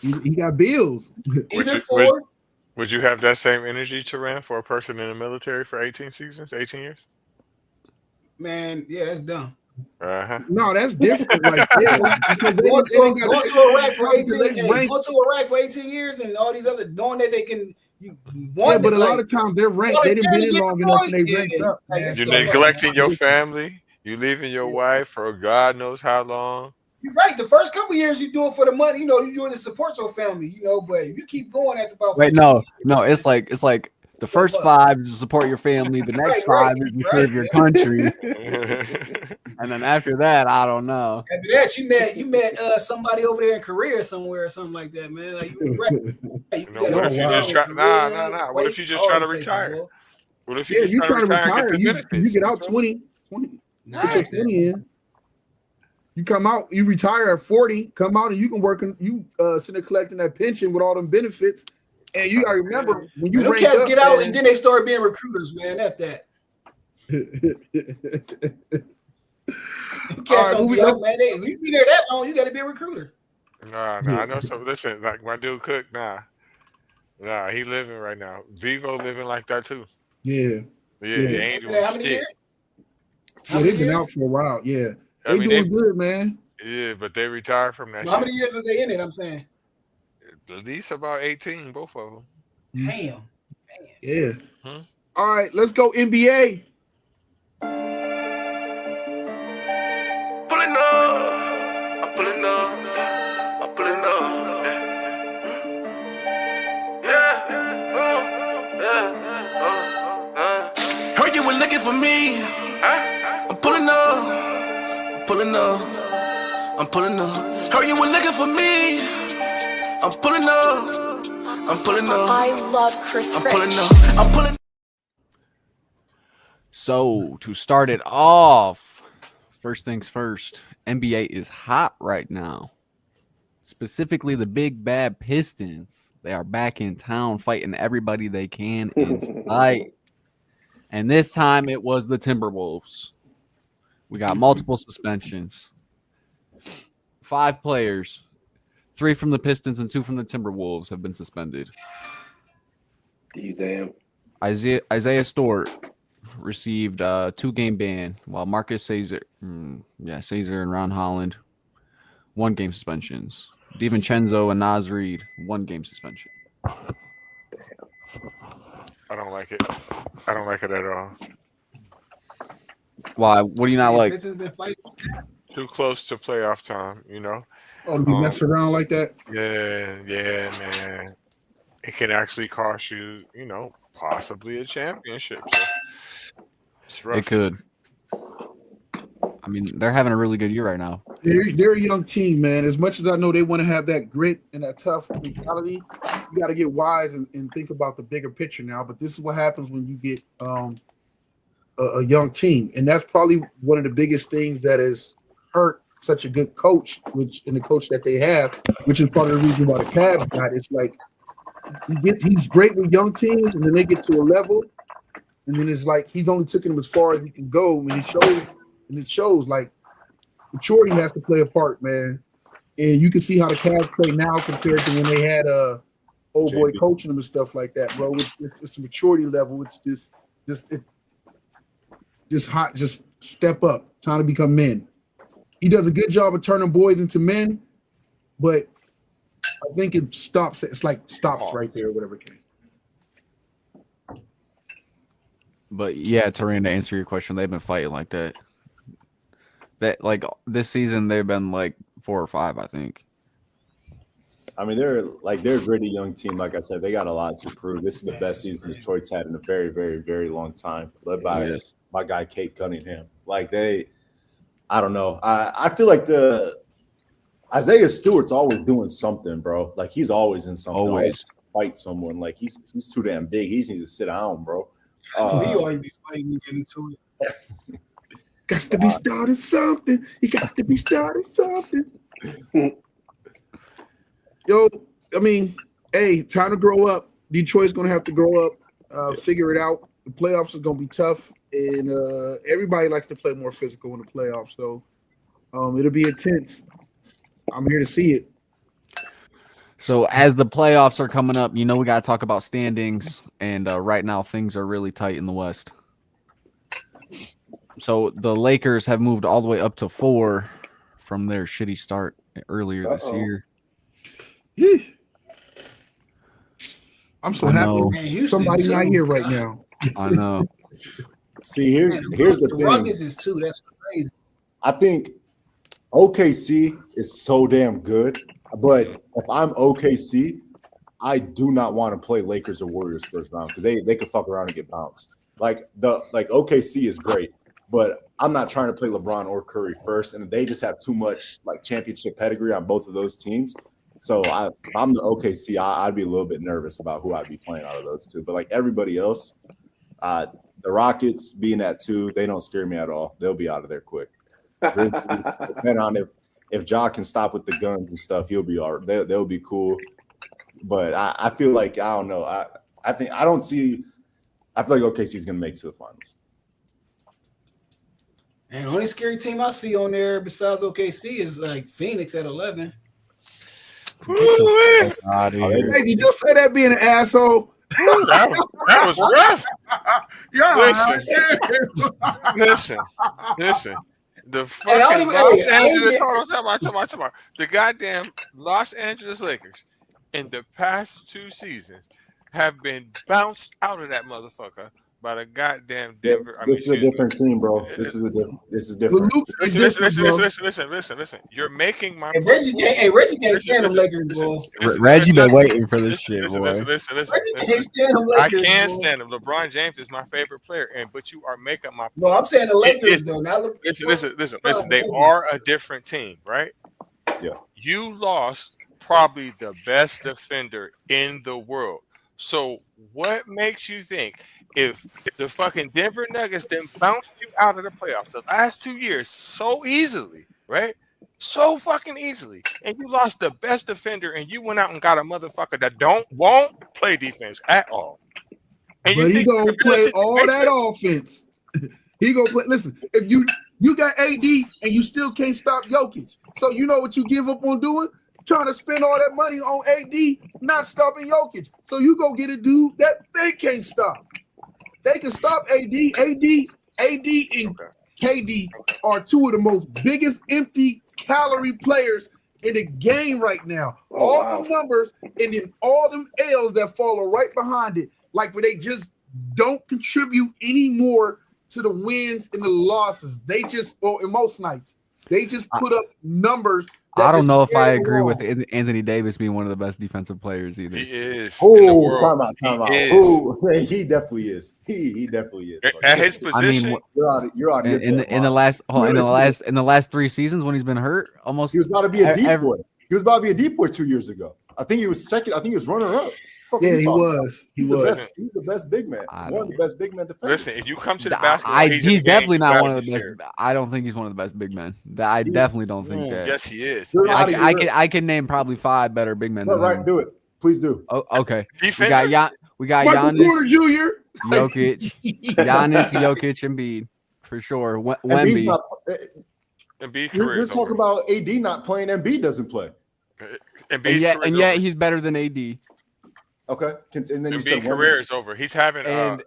He got bills. Either four. Would you have that same energy, Teran, for a person in the military for 18 seasons, 18 years? Man, yeah, that's dumb. Uh-huh. No, that's different. Like, yeah, because they- Going they ain't to got- Iraq for 18 they years, rank- going to Iraq for 18 years, and all these other knowing that they can. Yeah, but a lot of times they're ranked. They didn't been in long enough and they ranked up. Like, Man. it's You're so much, neglecting man. your family. You leaving your wife for God knows how long. You're right. The first couple years you do it for the money, you know, you do it to support your family, you know. But if you keep going after about Wait, 15 no, it's like the first 5 is to support your family, the next 5 is to serve your country, and then after that, I don't know. After that, you met somebody over there in Korea somewhere or something like that, man. Like you, right. You know, what if you just try? Nah. What if you just try to retire? What if you just you try to retire and you, get the benefits? you get out 20. Put your 20 in. You come out, you retire at 40, come out and you can work and you sitting there collecting that pension with all them benefits. And you gotta remember when you Them rank cats up, get out man, and then they start being recruiters, man. That's that. Cats don't be out, man. You be there that long, you got to be a recruiter. Nah. I know. So listen, like my dude Cook, nah, he living right now. Vivo living like that too. Yeah. Yeah, he ain't doing How many shit. years? Yeah, they've been out for a while. Yeah. I They mean, doing good, man. Yeah, but they retired from that. How shit. many years are they in it? I'm saying. At least about 18, both of them. Damn. Yeah. All right, let's go NBA. Pulling up, I'm pulling up, I'm pulling up. Heard you were looking for me. I'm pulling up, I'm pulling up, I'm pulling up. Heard you were looking for me. I'm pulling up, I'm pulling up. I love Chris I'm Rich. pulling up, I'm pulling. So to start it off, first things first, NBA is hot right now. Specifically, the big bad Pistons. They are back in town fighting everybody they can in sight. And this time it was the Timberwolves. We got multiple suspensions. 5 players. 3 from the Pistons and 2 from the Timberwolves have been suspended. Isaiah Stewart received a 2-game ban, while Marcus Caesar and Ron Holland 1-game suspensions. DiVincenzo and Naz Reid 1-game suspension. I don't like it. I don't like it at all. Why? What do you not like? This has been fighting. Too close to playoff time, you know. Oh, to be messing around like that? Yeah, man. It can actually cost you, you know, possibly a championship. So it's rough. It could. I mean, they're having a really good year right now. They're a young team, man. As much as I know they want to have that grit and that tough mentality, you got to get wise and think about the bigger picture now. But this is what happens when you get a young team. And that's probably one of the biggest things that has hurt such a good coach, and the coach that they have, which is part of the reason why the Cavs got it. It's like he's great with young teams, and then they get to a level, and then it's like he's only taking them as far as he can go. And it shows like maturity has to play a part, man. And you can see how the Cavs play now compared to when they had old boy coaching them and stuff like that, bro. It's a maturity level. It's just step up, time to become men. He does a good job of turning boys into men, but I think it stops. It's like stops right there, whatever it can. But yeah, Torian, to answer your question, they've been fighting like that. That like this season they've been like 4 or 5, I think. I mean, they're a gritty young team. Like I said, they got a lot to prove. This is the best season Detroit's had in a very, very, very long time, led by my guy Kate Cunningham. I don't know. I feel like the Isaiah Stewart's always doing something, bro. Like he's always in something. Always fight someone. Like he's too damn big. He needs to sit down, bro. He always be fighting and getting to it. Got to be starting something. He got to be starting something. Yo, I mean, hey, time to grow up. Detroit's gonna have to grow up, figure it out. The playoffs is gonna be tough, and everybody likes to play more physical in the playoffs. So it'll be intense. I'm here to see it. So as the playoffs are coming up, you know we got to talk about standings, and right now things are really tight in the West. So the Lakers have moved all the way up to 4 from their shitty start earlier this year. I'm so happy somebody's not here right now. I know. See, here's the thing. Rockets is 2. That's crazy. I think OKC is so damn good, but if I'm OKC, I do not want to play Lakers or Warriors first round because they could fuck around and get bounced. Like OKC is great, but I'm not trying to play LeBron or Curry first, and they just have too much like championship pedigree on both of those teams. So if I'm the OKC, I'd be a little bit nervous about who I'd be playing out of those two. But like everybody else, the Rockets being at 2, they don't scare me at all. They'll be out of there quick. Depending on if Ja can stop with the guns and stuff, he'll be all right. They'll be cool. But I feel like I don't know. I feel like OKC is gonna make it to the finals. And the only scary team I see on there besides OKC is like Phoenix at 11. Hey, did you say that being an asshole? That was rough. Yeah. Listen. The fucking Los Angeles. Hold on, the goddamn Los Angeles Lakers in the past 2 seasons have been bounced out of that motherfucker by the goddamn Denver. This is a different team, bro. This is different. Listen. You're making my. Reggie can't stand them Lakers, bro. Reggie been waiting for this shit, boy. Listen. I can't stand him. LeBron James is my favorite player, but you are making my. No, I'm saying the Lakers though. Listen. They are a different team, right? Yeah. You lost probably the best defender in the world. So what makes you think if the fucking Denver Nuggets then bounced you out of the playoffs the last 2 years so easily, right? So fucking easily, and you lost the best defender, and you went out and got a motherfucker that won't play defense at all. And but he gonna play all that offense. He gonna play. Listen, if you got AD and you still can't stop Jokic, so you know what you give up on doing? trying to spend all that money on AD not stopping Jokic. So you go get a dude that they can't stop. They can stop AD. AD and KD are two of the most biggest empty calorie players in the game right now. Them numbers and then all them L's that follow right behind it, like where they just don't contribute any more to the wins and the losses. They just, in most nights, they just put up numbers. I don't know if I agree with Anthony Davis being one of the best defensive players either. He is. Oh, time out. Oh, he definitely is. He definitely is. At his position, I mean, you're out in the last 3 seasons when he's been hurt, almost he was about to be a decoy. He was about to be a decoy 2 years ago. I think he was second. I think he was runner up. Yeah, he was. He's the best big man. One of the best big men defenders. Listen, if you come to the basketball, he's definitely not one of the best. I don't think he's one of the best big men. I definitely don't think that. Yes, he is. I can name probably 5 better big men. Right, do it. Please do. Oh, okay. Defender? We got Michael Giannis Porter Jr., Jokic, Jokic, Embiid for sure. Wemby. You're talking about AD not playing. Embiid doesn't play. And yet he's better than AD. Okay, and then Embiid career is over. He's having and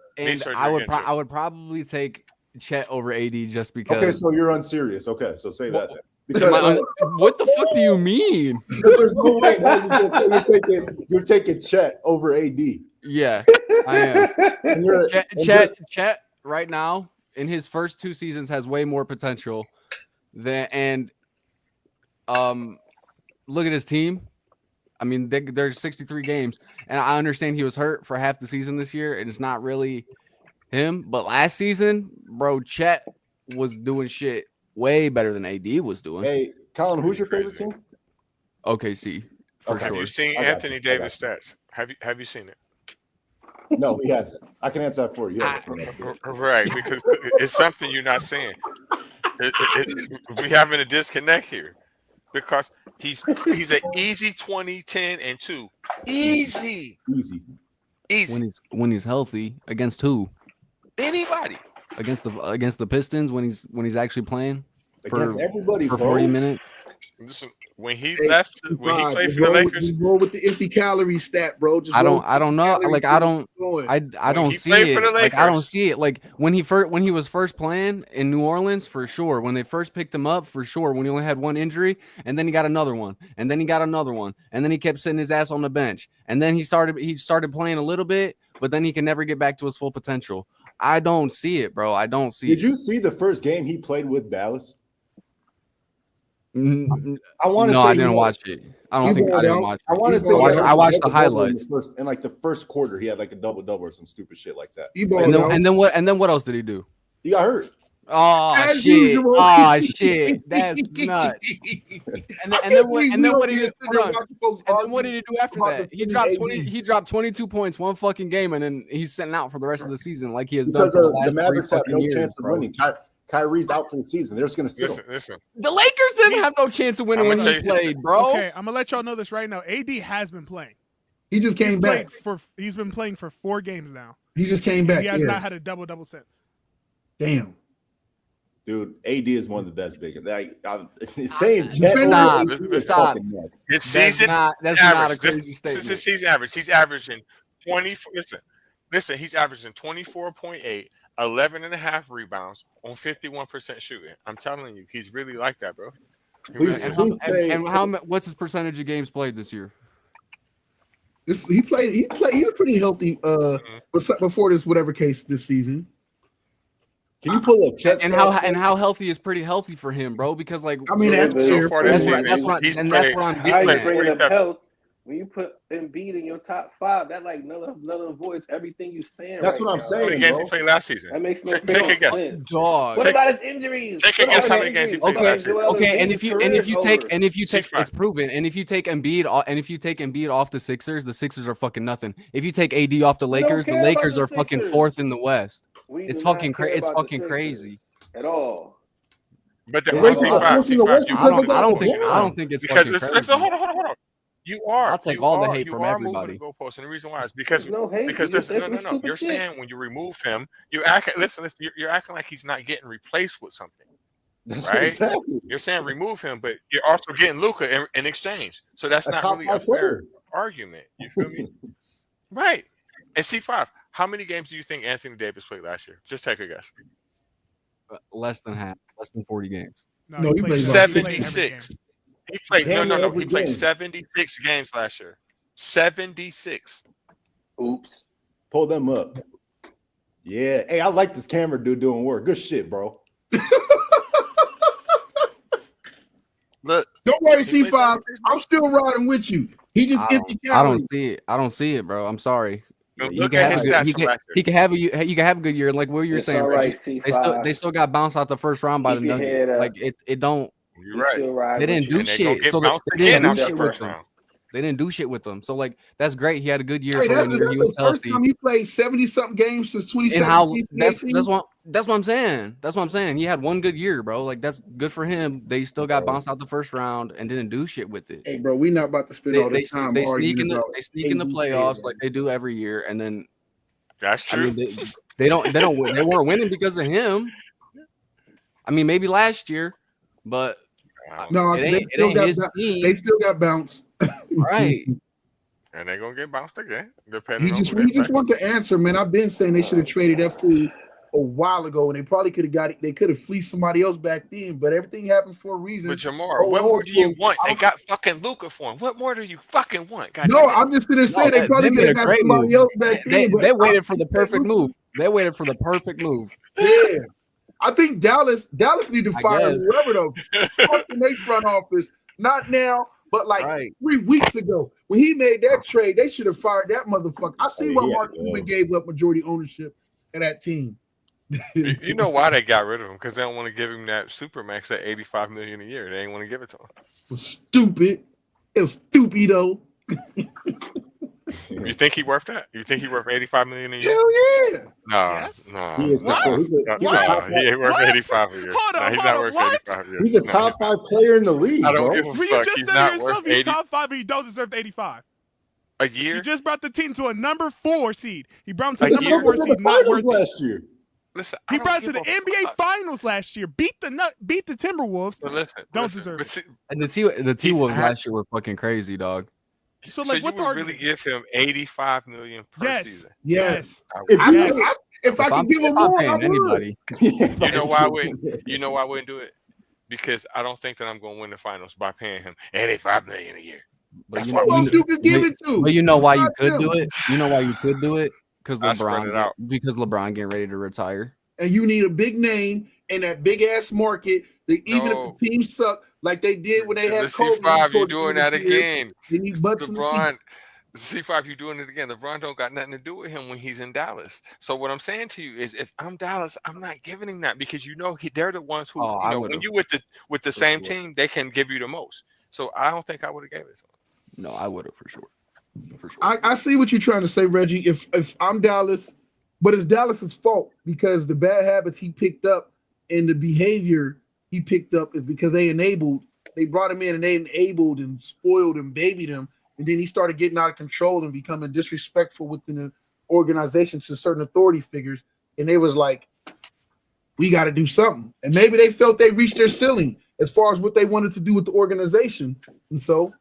I would probably take Chet over AD just because. Okay, so you're unserious. Okay, so say that. Because what the fuck do you mean? Because there's no way you're taking Chet over AD. Yeah, I am. Chet right now in his first 2 seasons has way more potential than look at his team. I mean, there's 63 games, and I understand he was hurt for half the season this year, and it's not really him. But last season, bro, Chet was doing shit way better than AD was doing. Hey, Colin, who's your favorite team? OKC, for sure. Have you seen Anthony Davis stats? Have you seen it? No, he hasn't. I can answer that for you. Right, because it's something you're not saying. We having a disconnect here. Because he's an easy 20, 10, and 2. Easy. When he's healthy. Against who? Anybody. Against the Pistons when he's actually playing against everybody for 40 minutes. Listen, when he left, when he played for the Lakers, roll with the empty calorie stat, bro. I don't know. Like I don't see it. Like I don't see it. Like when he was first playing in New Orleans, for sure. When they first picked him up, for sure. When he only had 1 injury, and then he got another one, and then he got another one, and then he kept sitting his ass on the bench, and then he started playing a little bit, but then he can never get back to his full potential. I don't see it, bro. I don't see it. Did you see the first game he played with Dallas? I didn't watch it. I didn't watch it. I want to say I watched the highlights. In like the first quarter, he had like a double or some stupid shit like that. And then what else did he do? He got hurt. Oh shit! Oh shit! That's nuts. And then what did he do after that? He dropped 22 points 1 fucking game, and then he's sitting out for the rest of the season, like he has done for the last the Mavericks have no years, chance of winning. Kyrie's out for the season. They're just gonna sit him. Listen. The Lakers didn't have no chance of winning when he played, bro. Okay, I'm gonna let y'all know this right now. AD has been playing. He just came back. He's been playing for 4 games now. He just came back. He has not had a double since. Damn. Dude, AD is one of the best big. Saying stop. His season that's not a crazy statement. This is his season average. He's averaging 20. Listen. He's averaging 24.8, 11.5 rebounds on 51% shooting. I'm telling you, he's really like that, bro. What's his percentage of games played this year? He was pretty healthy before this whatever case this season. Can you pull up Chet? And how healthy is pretty healthy for him, bro? Because like that's what I'm getting at. When you put Embiid in your top 5, that like null avoids everything you're saying. That's what I'm saying. How many games he played last season? That makes no sense. Take a guess. Dog. What about his injuries? Take a guess how many games he played last year. Okay, and if you take it's proven. And if you take Embiid off the Sixers are fucking nothing. If you take AD off the Lakers are fucking 4th in the West. It's fucking crazy at all. But the I don't think it's because fucking crazy. Hold on. I'll take all the hate from everybody. And the reason why is because no. You're saying when you remove him, you're acting. Listen. You're acting like he's not getting replaced with something. That's right? exactly. You're saying remove him, but you're also getting Luka in exchange. So that's A not top really a 5 fair player. argument. You feel me? Right. And C5, how many games do you think Anthony Davis played last year? Just take a guess. Less than half, less than 40 games. No, he played about about 76. He played Damn near no. every He played game. 76 games last year. 76. Oops. Pull them up. Yeah. Hey, I like this camera dude doing work. Good shit, bro. Look, Don't worry, He played C5. 76 I'm still riding with you. He just empty I calories. don't see it. I don't see it, bro. I'm sorry. Look He at can have his a good, stats from last he year. can have a good year. Like what you were It's saying, all Reggie. right, C5. They still got bounced out the first round by the Keep your Nuggets. head up. Like it don't. You're We right. still ride They with didn't you. do And they're gonna shit. get So bounced they didn't again do out shit the with first them. round. They didn't do shit with them. So like that's great. He had a good year Hey, for that's 1 year. He the was first healthy. time he played 70-something games since And how 2017. that's what I'm saying. That's what I'm saying. He had one good year, bro. Like that's good for him. They still got bounced out the first round and didn't do shit with it. Hey, bro, we not about to spend all this time They arguing sneak about in the AD playoffs trade, like they do every year, and then That's I true. mean they weren't winning because of him. I mean maybe last year, but No, it they ain't his they team, still got bounced. right? And they're gonna get bounced again, He depending on just who we they just play. want the answer, man. I've been saying they should have traded that fool a while ago, and they probably could have got it. They could have fleeced somebody else back then, but everything happened for a reason. But Jamar, Oh, what no, more do you fool. want? I They don't- got fucking Luka for him. What more do you fucking want? God No, damn it. I'm just gonna say No, they probably they could made have a got great somebody move. else back then. but They waited I for the think perfect Luka- move. They waited for the perfect move. Yeah, I think Dallas need to I fire guess. whoever though. Fuck the next front office. Not now, but like Right. 3 weeks ago when he made that trade, they should have fired that motherfucker. I see yeah, why he had Mark to Cuban go. gave up majority ownership of that team. You know why they got rid of him? Because they don't want to give him that supermax at $85 million a year. They ain't want to give it to him. Was stupid. It was stupido. You think he worth that? You think he worth $85 million a year? Hell yeah. No, Yes. no. He is for no, sure. He's a no, top he ain't worth What? 85 a year. Hold No, on, he's hold not on, worth what? 85 a year. He's a No, top 5 player in the league, I don't bro. give a Well, you fuck. just He's said it not yourself. worth He's 80 top 5, but he don't deserve the 85. a He year. just brought the team to a number 4 seed. He brought him to A the Let's year? number go 4 to the seed, not finals worth it. last year. Listen, He I don't brought it to give the a NBA fuck. Finals last year. Beat the Timberwolves. But listen, Don't listen, deserve but it. see, And the T He's Wolves at- last year were fucking crazy, dog. So so like, you what's the would really argument? give him $85 million per Yes. season? Yes. I If would. you Yes. If I could give him I'm more, I paying would. anybody. You know why I wouldn't? You know why I wouldn't do it? Because I don't think that I'm going to win the finals by paying him $85 million a year. But Who else you could give it to? But you know why you Not could them. do it? You know why you could do it? Because I spread it out. LeBron getting ready to retire. And you need a big name in that big ass market. That even No. if the team suck, like they did when they had The Kobe. C5, you towards the doing end of that the year, again. They need butts in the seat. LeBron, C5, you doing it again. LeBron don't got nothing to do with him when he's in Dallas. So what I'm saying to you is, if I'm Dallas, I'm not giving him that because they're the ones who, Oh, I when would've. you with the same sure. team, they can give you the most. So I don't think I would have gave it to him. No, I would have for sure. For sure. I see what you're trying to say, Reggie. If I'm Dallas, but it's Dallas's fault because the bad habits he picked up and the behavior he picked up is because they brought him in and they enabled and spoiled and babied him. And then he started getting out of control and becoming disrespectful within the organization to certain authority figures. And they was like, we got to do something. And maybe they felt they reached their ceiling as far as what they wanted to do with the organization. And so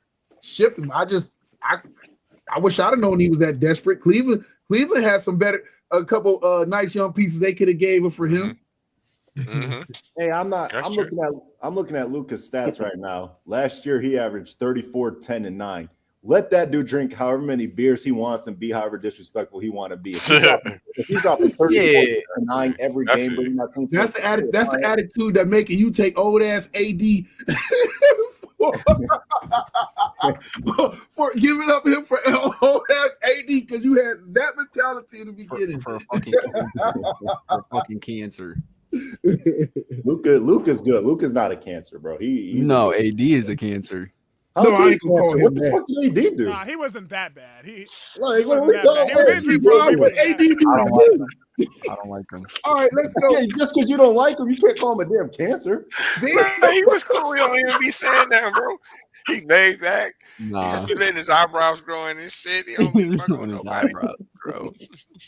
ship him. I wish I'd have known he was that desperate. Cleveland had a couple nice young pieces they could have gave him for him. Mm-hmm. Hey, I'm That's true. looking at Luka's stats right now. Last year he averaged 34, 10, and 9. Let that dude drink however many beers he wants and be however disrespectful he want to be. If he's dropping 34 and 9 every game, bringing that team. That's the attitude that making you take old ass AD for giving up him for old ass AD because you had that mentality in the beginning. For a fucking cancer. Luka's good. Luka's not a cancer, bro. He's AD is a cancer. How's No, he I a ain't gonna call cancer? him What the that. fuck did AD do? Nah, he wasn't that bad. Like, what are wasn't we that talking bad. He was about? injury prone. He What wasn't AD bad. do? I don't like him. I don't like him. All right, let's go. Yeah, just because you don't like him, you can't call him a damn cancer. Man, he was cool. He don't even be saying that, bro. He laid back. He Nah, just be letting his eyebrows grow in and shit. He don't be fucking on with his nobody. eyebrow, bro. bro.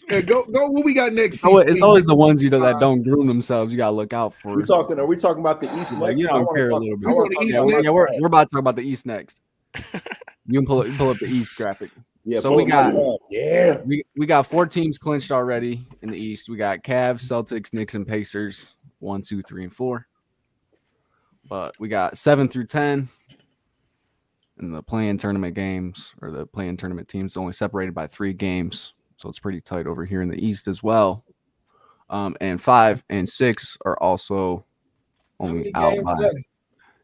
Yeah, go. What we got next? It's always the ones that don't groom themselves. You gotta look out for. Are we talking about the East Like, next? you don't care a little bit. We're about to talk about the East next. You can pull up the East graphic. Yeah. So we got 4 teams clinched already in the East. We got Cavs, Celtics, Knicks, and Pacers. 1, 2, 3, and 4. But we got 7 through 10. And the play-in tournament games, or the play-in tournament teams, only separated by 3 games. So it's pretty tight over here in the East as well. And 5 and 6 are also only out by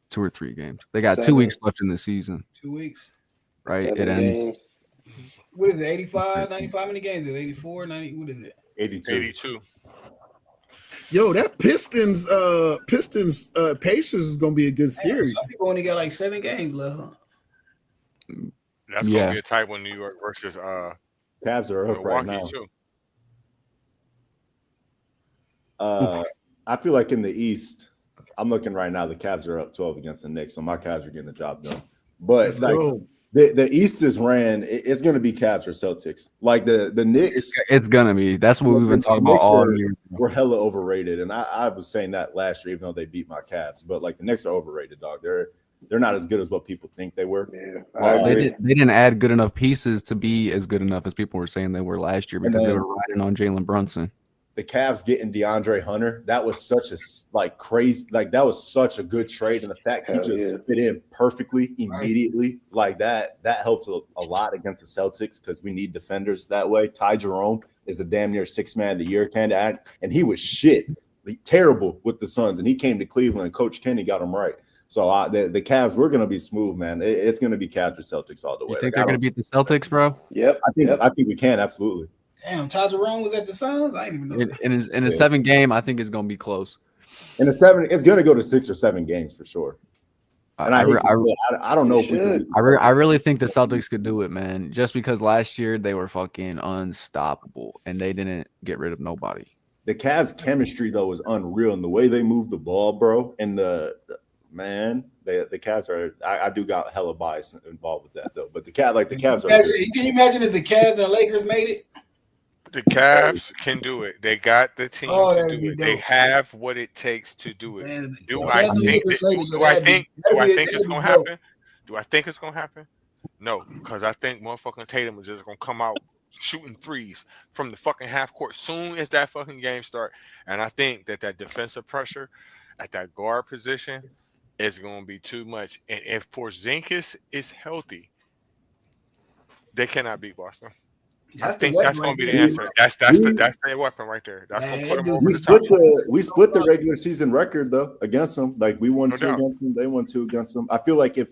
2 or 3 games. They got 2 weeks left in the season. 2 weeks. Right? It ends. Games. What is it, 85, 95? How many games is it? 84, 90? What is it? 82. Yo, that Pistons Pacers is gonna be a good series. Some people only got like 7 games left. Huh? That's gonna be a tight one. New York versus Cavs are up right now. Too. I feel like in the East, I'm looking right now. The Cavs are up 12 against the Knicks, so my Cavs are getting the job done. But like the East is ran. It's going to be Cavs or Celtics. Like the Knicks, it's going to be. That's what we've been talking about all year. We're hella overrated, and I was saying that last year, even though they beat my Cavs. But like the Knicks are overrated, dog. They're not as good as what people think they were. Yeah, they didn't add good enough pieces to be as good enough as people were saying they were last year because they were riding on Jalen Brunson. The Cavs getting DeAndre Hunter, that was such a crazy, that was such a good trade, and the fact he just fit in perfectly immediately, like that helps a lot against the Celtics because we need defenders that way. Ty Jerome is a damn near 6th man of the year candidate, and he was terrible with the Suns, and he came to Cleveland, and Coach Kenny got him right. So the Cavs, we're gonna be smooth, man. It's gonna be Cavs or Celtics all the way. You think they're gonna beat the Celtics, bro? Yep. I think we can absolutely. Damn, Ty Jerome was at the Suns. I didn't even know. In a 7 game, I think it's gonna be close. In a 7, it's gonna go to 6 or 7 games for sure. And I don't know if we can. I really think the Celtics could do it, man. Just because last year they were fucking unstoppable and they didn't get rid of nobody. The Cavs' chemistry though is unreal, and the way they move the ball, bro, and the Cavs are. I do got hella bias involved with that though, but the Cavs are. Can you imagine if the Cavs and the Lakers made it? The Cavs can do it. They got the team to do it. Dope. They have what it takes to do it. Man, Do I think it's gonna happen? Do I think it's gonna happen? No, because I think motherfucking Tatum is just gonna come out shooting threes from the fucking half court soon as that fucking game start. And I think that defensive pressure at that guard position is gonna be too much. And if Porzingis is healthy, they cannot beat Boston. I think that's going to be the answer. That's their weapon right there. That's going to put them over the top. We split the regular season record though against them. Like we won 2 against them, they won 2 against them. I feel like if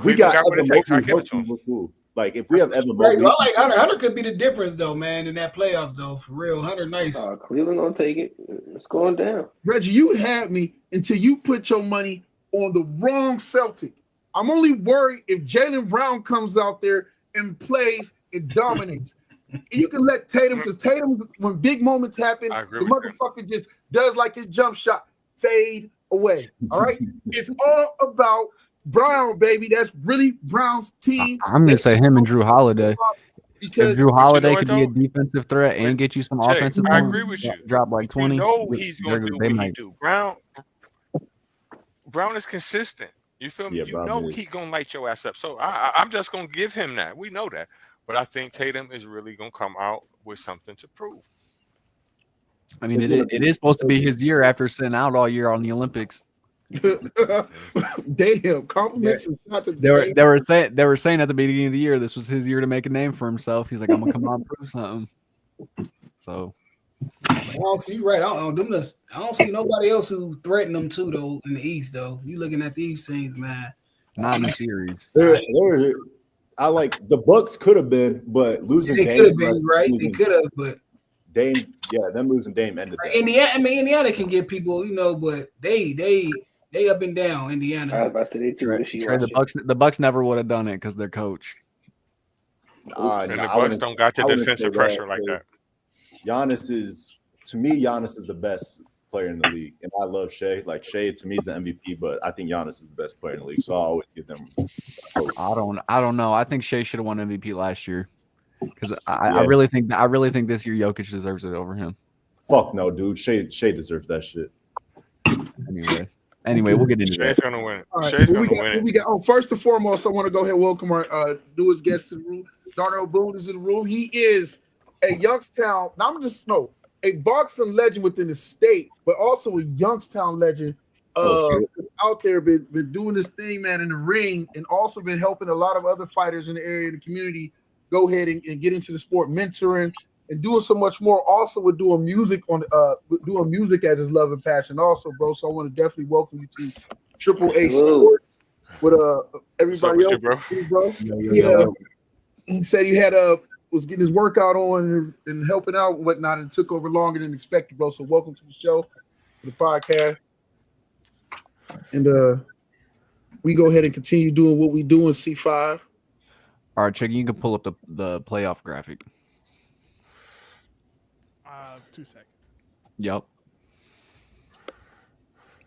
we got Evan Mobley, we're cool. Like if we have Evan Mobley, I like Hunter. Hunter could be the difference though, man, in that playoff though. For real, Hunter, nice. Cleveland gonna take it. It's going down. Reggie, you had me until you put your money on the wrong Celtic. I'm only worried if Jaylen Brown comes out there and plays and dominates. You can let Tatum, because Tatum, when big moments happen, the motherfucker just does like his jump shot, fade away. All right? It's all about Brown, baby. That's really Brown's team. I'm going to say him and Drew Holiday. Because if Drew Holiday could be a defensive threat and get you some offensive, I agree with you. Drop like 20. You know he's going to do what he do. Brown is consistent. You feel me? You know he's going to light your ass up. So I'm just going to give him that. We know that. But I think Tatum is really going to come out with something to prove. I mean, it is supposed to be his year after sitting out all year on the Olympics. Damn, compliments and shots at they were saying at the beginning of the year this was his year to make a name for himself. He's like, I'm gonna come out and prove something. So I don't see you right. I don't see nobody else who threatened them too though in the East though. You looking at these things, man. Not in the series. I like the Bucks could have been, but losing Dame could have been right. They could have, but Dame, them losing Dame ended. Indiana can get people, but they up and down. Indiana. I was about to say they too the Bucks never would have done it because their coach. And the Bucks don't got the defensive pressure like that. Giannis is the best player in the league, and I love Shea. Like Shea to me is the MVP, but I think Giannis is the best player in the league, so I always give them. I don't know. I think Shea should have won MVP last year. Because I really think this year Jokic deserves it over him. Fuck no, dude. Shea deserves that shit. Anyway, we'll get into Shay's that. gonna win it. All right, Shay's what we gonna got? win What it. we got? Oh, first and foremost, I want to go ahead and welcome our newest guest to the room. Darnell Boone is in the room. He is a Youngstown, a boxing legend within the state, but also a Youngstown legend. Out there, been doing this thing, man, in the ring, and also been helping a lot of other fighters in the area, the community, go ahead and get into the sport, mentoring and doing so much more. Also, with doing music doing music as his love and passion, also, bro. So I want to definitely welcome you to Triple A Sports with everybody else, bro. He said he had was getting his workout on and helping out and whatnot, and took over longer than expected, bro. So welcome to the show, to the podcast. And we go ahead and continue doing what we do in C5. All right, check. You can pull up the playoff graphic. 2 seconds. Yep.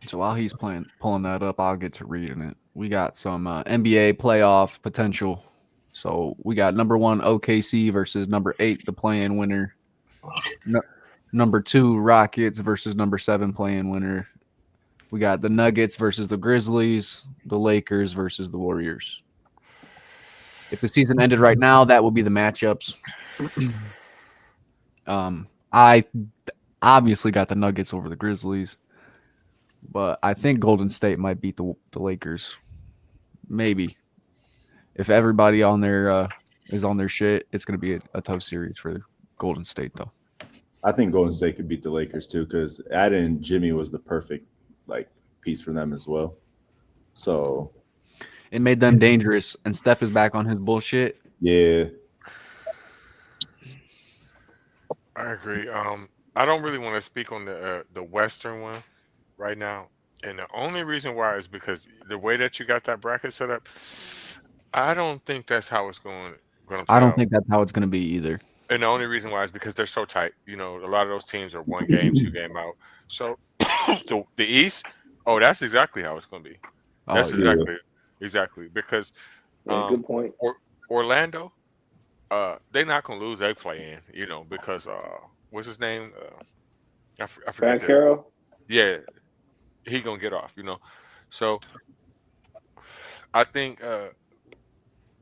So while he's pulling that up, I'll get to reading it. We got some NBA playoff potential. So we got number 1 OKC versus number 8, the play-in winner. Number 2 Rockets versus number 7 play-in winner. We got the Nuggets versus the Grizzlies, the Lakers versus the Warriors. If the season ended right now, that would be the matchups. I obviously got the Nuggets over the Grizzlies, but I think Golden State might beat the Lakers. Maybe. If everybody on there is on their shit, it's going to be a tough series for Golden State, though. I think Golden State could beat the Lakers too, because adding Jimmy was the perfect piece for them as well. So it made them dangerous, and Steph is back on his bullshit. Yeah, I agree. I don't really want to speak on the Western one right now, and the only reason why is because the way that you got that bracket set up, I don't think that's how it's going to play I don't out. think that's how it's going to be either. And the only reason why is because they're so tight. You know, a lot of those teams are 1 game, 2 game out. So the East, that's exactly how it's going to be. That's exactly because good point. Orlando, they're not going to lose. They play in, because what's his name? I forget. Carroll. Yeah, he gonna get off. So I think the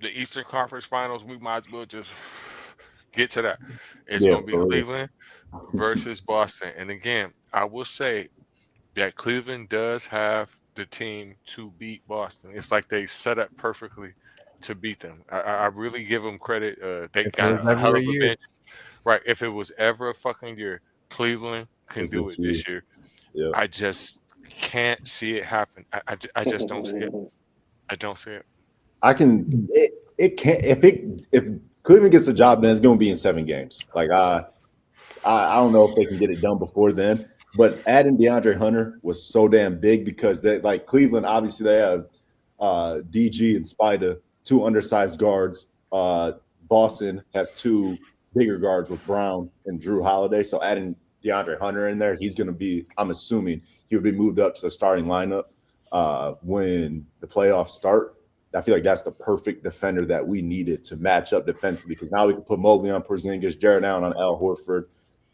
Eastern Conference Finals, we might as well just get to that. It's gonna be Cleveland versus Boston, and again, I will say that Cleveland does have the team to beat Boston. It's like they set up perfectly to beat them. I really give them credit. They got a hell of a bench. Right. If it was ever a fucking year, Cleveland can do it this year. Yeah. I just can't see it happen. I just don't see it. I don't see it. It can't. If Cleveland gets the job done, it's going to be in 7 games. I don't know if they can get it done before then. But adding DeAndre Hunter was so damn big because Cleveland, obviously they have DG and Spida, 2 undersized guards. Boston has 2 bigger guards with Brown and Drew Holiday. So adding DeAndre Hunter in there, he's going to be, I'm assuming he would be moved up to the starting lineup when the playoffs start. I feel like that's the perfect defender that we needed to match up defensively, because now we can put Mobley on Porzingis, Jared Allen on Al Horford.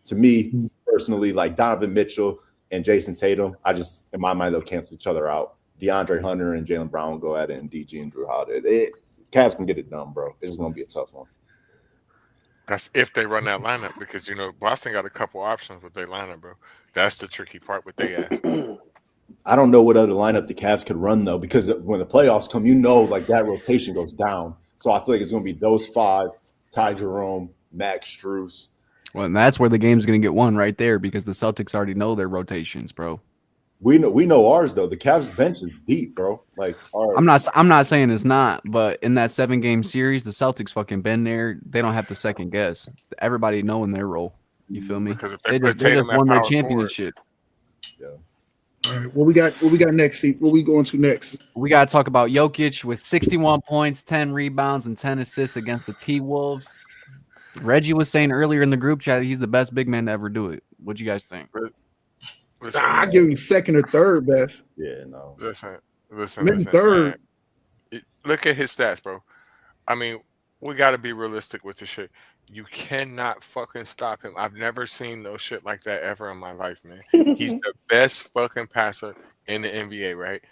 To me, personally, Donovan Mitchell and Jason Tatum, in my mind, they'll cancel each other out. DeAndre Hunter and Jaylen Brown will go at it, and DG and Drew Holiday. Cavs can get it done, bro. It's going to be a tough one. That's if they run that lineup, because Boston got a couple options with their lineup, bro. That's the tricky part with their ass. I don't know what other lineup the Cavs could run though, because when the playoffs come, that rotation goes down. So I feel like it's going to be those 5: Ty Jerome, Max Strus. Well, and that's where the game's going to get won right there, because the Celtics already know their rotations, bro. We know ours though. The Cavs bench is deep, bro. I'm not saying it's not, but in that 7-game series, the Celtics fucking been there. They don't have to second guess. Everybody knowing their role. You feel me? Because if they just won their championship. Yeah. All right, what we got next? What we going to next? We got to talk about Jokic with 61 points, 10 rebounds, and 10 assists against the T-Wolves. Reggie was saying earlier in the group chat he's the best big man to ever do it. What you guys think? I give him second or third best. Yeah, no. Listen. Maybe third. Man. Look at his stats, bro. I mean, we got to be realistic with the shit. You cannot fucking stop him. I've never seen no shit like that ever in my life, man. He's the best fucking passer in the NBA, right?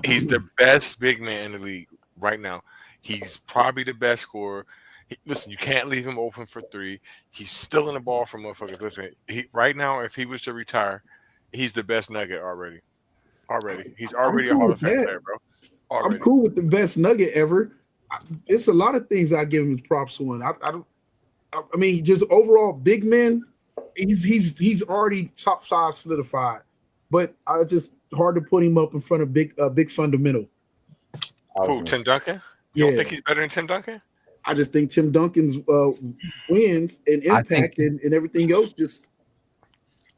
He's the best big man in the league right now. He's probably the best scorer. Listen, you can't leave him open for three. He's stealing the ball from motherfuckers. Listen, right now, if he was to retire, he's the best Nugget already. He's already a Hall of Fame player, bro. Already. I'm cool with the best Nugget ever. It's a lot of things I give him props on. I mean, just overall big men. He's already top 5 solidified, but I just hard to put him up in front of big fundamental. Who? Tim Duncan? You don't think he's better than Tim Duncan? I just think Tim Duncan's wins and impact and everything else just.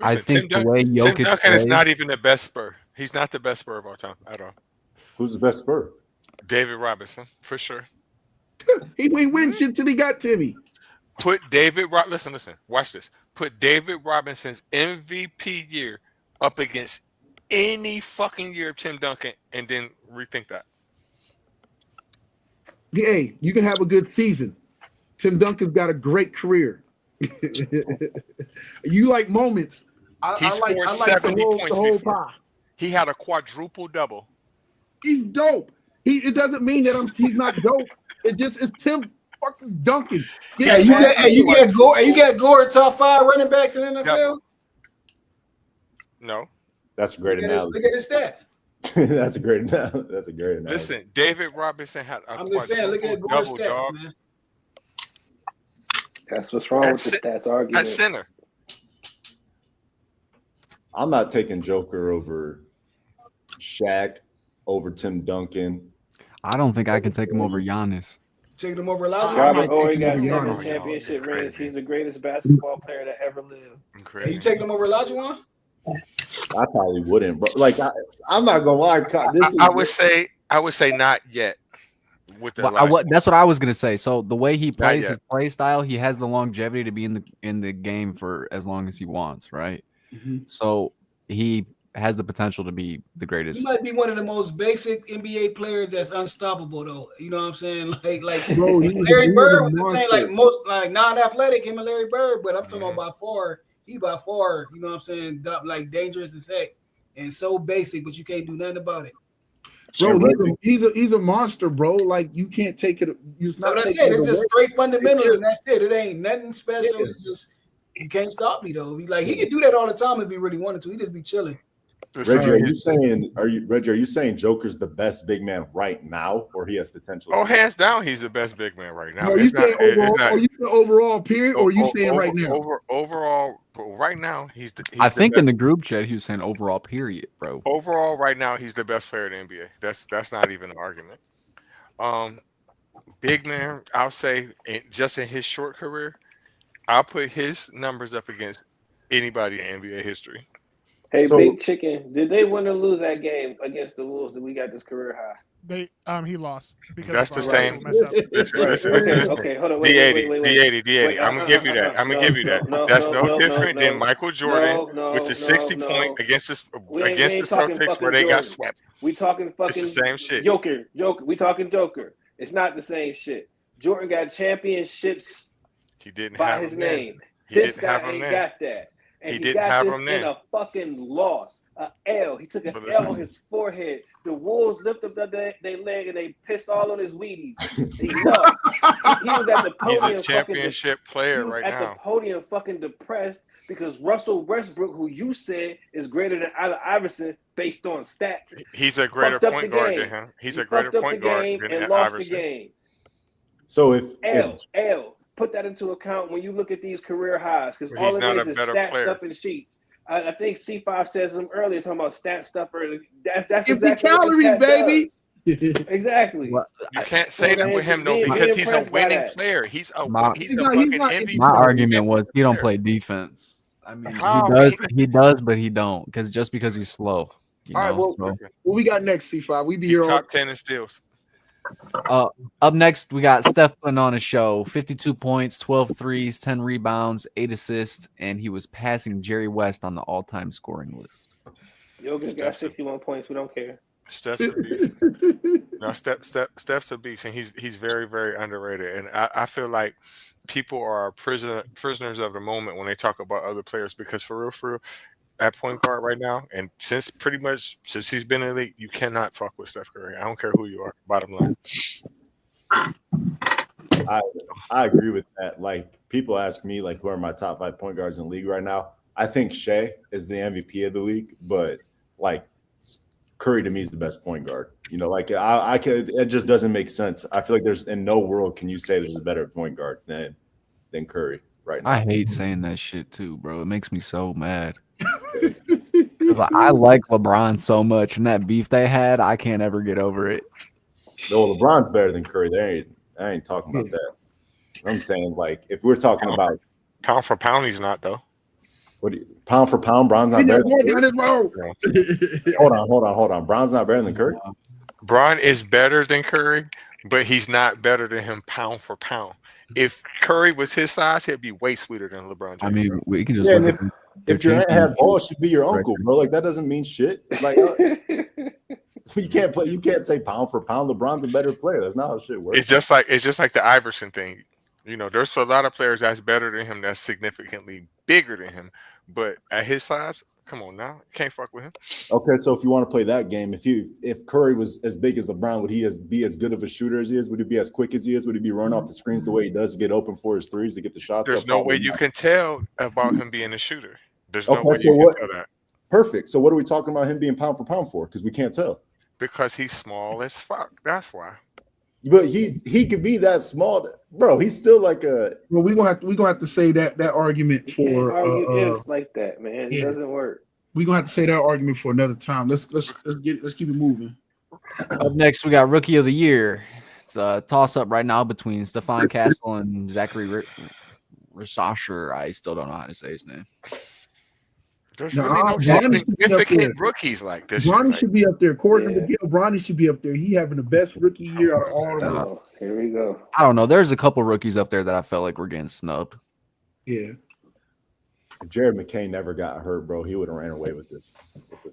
I think the way Jokic Tim Duncan is not even the best Spur. He's not the best Spur of all time at all. Who's the best Spur? David Robinson, for sure. He ain't win shit till he got Timmy. Put listen, watch this. Put David Robinson's MVP year up against any fucking year of Tim Duncan and then rethink that. Hey, you can have a good season. Tim Duncan's got a great career. You like moments. He scored 70 points before. He had a quadruple double. He's dope. It doesn't mean that he's not dope. It's Tim fucking Duncan. You got Gore top 5 running backs in the NFL. No, that's a great analogy. Look at his stats. That's a great analogy. Listen, David Robinson had a I'm just saying, look at Gore's stats, dog. Man. That's what's wrong with the stats argument. At center. I'm not taking Joker over Shaq, over Tim Duncan. I don't think I can take him over Giannis. Taking him over Elijah. Robert Horry got 7 championship rings. He's the greatest basketball player that ever lived. Are you taking him over Elijah? I probably wouldn't, bro. Like I'm not gonna lie. I would say not yet. That's what I was gonna say. So the way he plays his play style, he has the longevity to be in the game for as long as he wants, right? Mm-hmm. So he has the potential to be the greatest. He might be one of the most basic NBA players that's unstoppable, though. You know what I'm saying? Like Bro, Larry Bird was the thing, like most non-athletic, him and Larry Bird, but I'm talking about by far, you know what I'm saying, like dangerous as heck and so basic, but you can't do nothing about it. Bro, he's a monster, bro. Like you can't take it. It's not. That's it. It's just straight fundamentals, and that's it. It ain't nothing special. It's just you can't stop me though. Like he could do that all the time if he really wanted to. He just be chilling. Reggie, are you saying Joker's the best big man right now, or he has potential? Oh, hands down, he's the best big man right now. No, you saying overall period, or you saying right now? Overall, right now, he's I think in the group chat he was saying overall period, bro. Overall, right now, he's the best player in the NBA. That's not even an argument. Big man, I'll say just in his short career, I'll put his numbers up against anybody in NBA history. Hey, Big Chicken, did they win or lose that game against the Wolves that we got this career high? He lost. Because that's the same. Listen, okay, hold on. D80. I'm gonna give you that. That's no different than Michael Jordan with the 60 point against the Celtics where they got swept. We talking fucking. It's the same shit. Joker. We talking Joker. It's not the same shit. Jordan got championships. He didn't by have his him name. He This didn't have guy him ain't then. got that. And He he didn't got have this him then. in a fucking loss, a L. He took an But L listen. on his forehead. The Wolves lifted up their leg and they pissed all on his Wheaties. He lost. He was at the podium. He's a championship player right at now. the podium fucking depressed because Russell Westbrook, who you said is greater than Allen Iverson based on stats, He's a greater fucked up point the guard game. than him. He's He a greater fucked up point the guard game than and lost Iverson. the game. So if L. Put that into account when you look at these career highs, because But all he's it not is a is better stat player. stuff and sheets. I think C5 said them earlier talking about stat stuffer. That's Empty exactly what calories, this cat baby. does. Exactly. You can't say that with him though Be because he's a impressed by winning that. player. He's a My- fucking MVP. My argument was he don't play defense. I mean, he does, but he don't just because he's slow. All right, well, what we got next, C5? We be He's here all top 10 in steals. Up next, we got Steph putting on a show. 52 points, 12 threes, 10 rebounds, 8 assists, and he was passing Jerry West on the all-time scoring list. Jokic got 61 points. We don't care. Steph's a beast. No, Steph's a beast, and he's very, very underrated. And I feel like people are prisoners of the moment when they talk about other players because for real, at point guard right now, and pretty much since he's been in the league, you cannot fuck with Steph Curry. I don't care who you are. Bottom line. I agree with that. Like people ask me, like, who are my top 5 point guards in the league right now? I think Shea is the MVP of the league, but like Curry to me is the best point guard. You know, like I could. It just doesn't make sense. I feel like there's in no world can you say there's a better point guard than Curry right now. I hate saying that shit too, bro. It makes me so mad. I like LeBron so much, and that beef they had, I can't ever get over it. No, LeBron's better than Curry. I ain't talking about that. I'm saying, like, if we're talking about pound for pound, he's not though. Pound for pound, Bron's not better than Curry. Hold on. Bron's not better than Curry? Bron is better than Curry, but he's not better than him pound for pound. If Curry was his size, he'd be way sweeter than LeBron James. I mean, we can just look at if your aunt had balls, she'd be your uncle, bro. Like that doesn't mean shit. Like you can't say pound for pound. LeBron's a better player. That's not how shit works. It's just like the Iverson thing. You know, there's a lot of players that's better than him, that's significantly bigger than him, but at his size, come on now, you can't fuck with him. Okay, so if you want to play that game, if Curry was as big as LeBron, would he be as good of a shooter as he is? Would he be as quick as he is? Would he be running off the screens the way he does to get open for his threes to get the shots? There's no way you can tell about him being a shooter. There's no way you can tell that. Perfect. So what are we talking about him being pound for pound for? Because we can't tell. Because he's small as fuck. That's why. But he could be that small, bro. He's still like a. Well, we gonna have to say that argument for. Argue like that, man. It doesn't work. We're gonna have to say that argument for another time. Let's keep it moving. Up next, we got Rookie of the Year. It's a toss up right now between Stephon Castle and Zachary Risasher. I still don't know how to say his name. There's really no significant rookies like this. Bronny should be up there. According to Gil, Bronny should be up there. He having the best rookie year out of all of them. Here we go. I don't know. There's a couple rookies up there that I felt like were getting snubbed. Yeah. If Jared McCain never got hurt, bro, he would have ran away with this.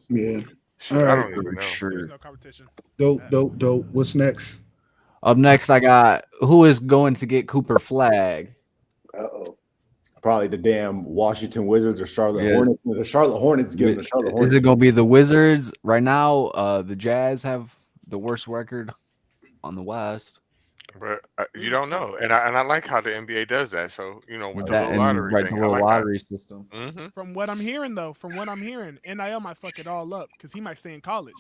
Yeah. All right. I don't even know. Sure. There's no competition. Dope. What's next? Up next, I got who is going to get Cooper Flag. Uh-oh. Probably the damn Washington Wizards or Charlotte Hornets. The Charlotte Hornets give the Charlotte Hornets. Is it going to be the Wizards? Right now, the Jazz have the worst record on the West. But you don't know, and I like how the NBA does that. So with the little lottery thing, the lottery system. Mm-hmm. From what I'm hearing, NIL might fuck it all up because he might stay in college.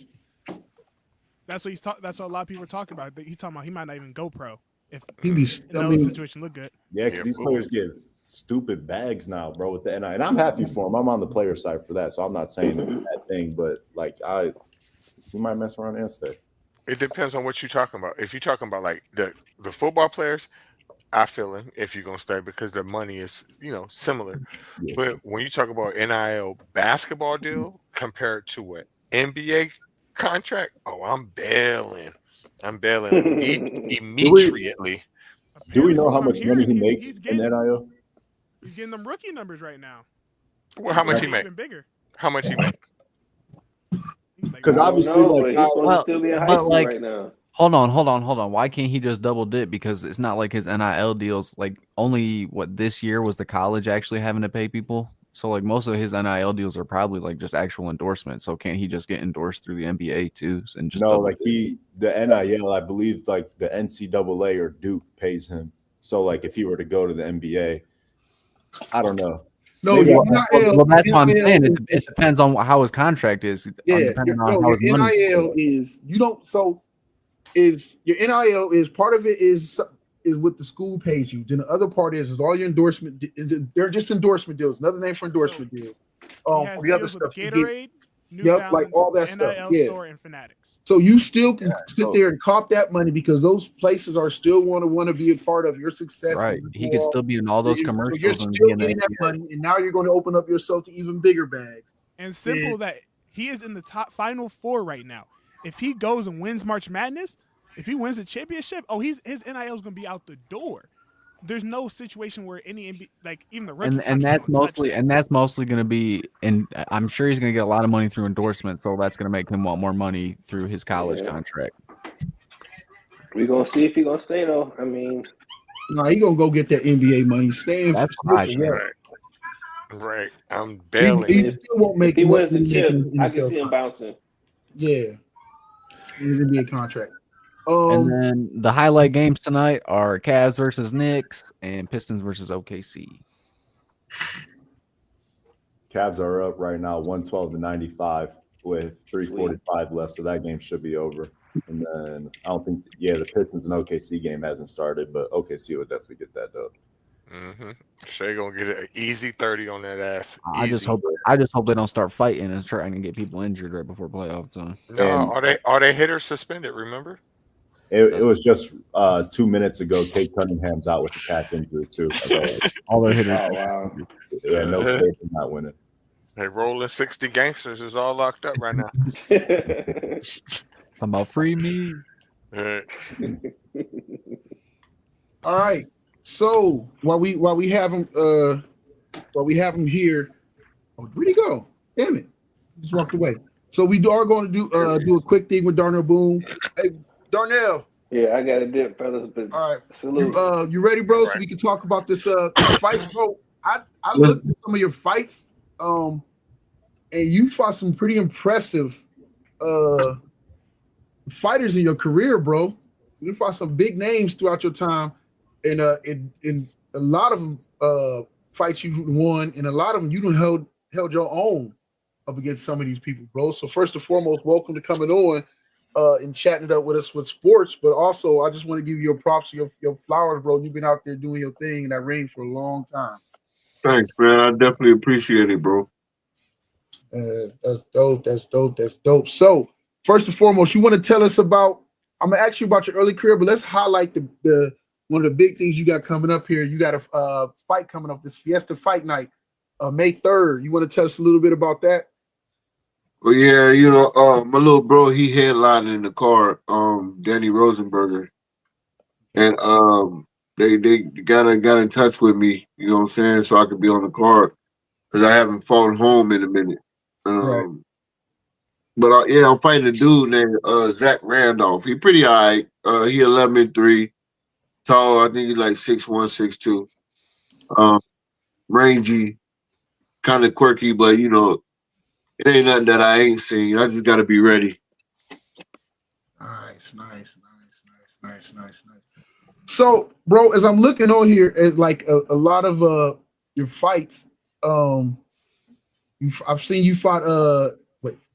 That's what that's what a lot of people are talking about. He's talking about he might not even go pro if the situation look good. Yeah, because these players get stupid bags now, bro, with the NIL. And I'm happy for him. I'm on the player side for that, so I'm not saying it's a bad thing. But like, we might mess around and stay. It depends on what you're talking about. If you're talking about like the football players, I feel him if you're gonna stay because the money is similar. Yeah. But when you talk about NIL basketball deal compared to an NBA contract, I'm bailing. Immediately. Do we know how much money he makes in NIL? He's getting them rookie numbers right now. Well, how much he make? How much he make? Because obviously, right now. Hold on. Why can't he just double dip? Because it's not like his NIL deals. Like only this year was the college actually having to pay people. So like most of his NIL deals are probably like just actual endorsements. So can't he just get endorsed through the NBA too? And just the NIL, I believe like the NCAA or Duke pays him. So like if he were to go to the NBA, I don't know. No, well, that's what I'm saying. It depends on how his contract is. Yeah, depending on how his NIL is. You don't. So is your NIL is part of it is what the school pays you. Then the other part is all your endorsement. They're just endorsement deals. Another name for endorsement deal. For the other stuff, Gatorade, like all that stuff. NIL store and Fanatics. So you still can sit there and comp that money because those places are still want to be a part of your success. Right. He could still be in all those commercials. So you're still getting that money, and now you're going to open up yourself to even bigger bags. And simple that he is in the top Final Four right now. If he goes and wins March Madness, if he wins the championship, his NIL is going to be out the door. there's no situation where any NBA, like even the rookie and contract that's mostly going to be, and I'm sure he's going to get a lot of money through endorsements, so that's going to make him want more money through his college contract. We're gonna see if he's gonna stay though. I mean, no, he gonna go get that NBA money. Staying That's for what I think. Right. I'm He bailing. still won't make. if he wins the make chip, an I can NFL see him bouncing. Yeah, his NBA contract. And then the highlight games tonight are Cavs versus Knicks and Pistons versus OKC. Cavs are up right now, 112-95 with 3:45 left, so that game should be over. And then I don't think, the Pistons and OKC game hasn't started, but OKC would definitely get that dub. Mm-hmm. Shay gonna get an easy 30 on that ass. I just hope they don't start fighting and trying to get people injured right before playoff time. No, are they hitters suspended? Remember? It was just 2 minutes ago. Kate Cunningham's out with a calf injury too. All their hitters. Oh wow. Yeah, no, they're not winning. Hey, rolling 60 gangsters is all locked up right now. Talking about free me. All right. So while we have him here, where'd he go? Damn it, just walked away. So we are going to do a quick thing with Darnell Boone. Hey, Darnell. Yeah, I got a dip, fellas. But all right, salute. You ready, bro? So we can talk about this fight, bro. I looked at some of your fights, and you fought some pretty impressive fighters in your career, bro. You fought some big names throughout your time. And in a lot of them fights you won, and a lot of them you held your own up against some of these people, bro. So first and foremost, welcome to coming on and chatting it up with us with sports. But also, I just want to give you your props, your flowers, bro. You've been out there doing your thing in that ring for a long time. Thanks, man. I definitely appreciate it, bro. That's dope. That's dope. That's dope. So first and foremost, you want to tell us about? I'm gonna ask you about your early career, but let's highlight the one of the big things you got coming up here. You got a fight coming up, this Fiesta Fight Night, May 3rd. You want to tell us a little bit about that? Well, yeah, my little bro, he headlined in the car, Danny Rosenberger, and they got in touch with me, you know what I'm saying, so I could be on the card because I haven't fought home in a minute. Right. But I'm fighting a dude named Zach Randolph. He pretty all right. He 11'3". Tall, I think he's like 6'1", 6'2". Rangy, kind of quirky, but it ain't nothing that I ain't seen. I just got to be ready. Nice. So, bro, as I'm looking on here at like a lot of your fights, I've seen you fought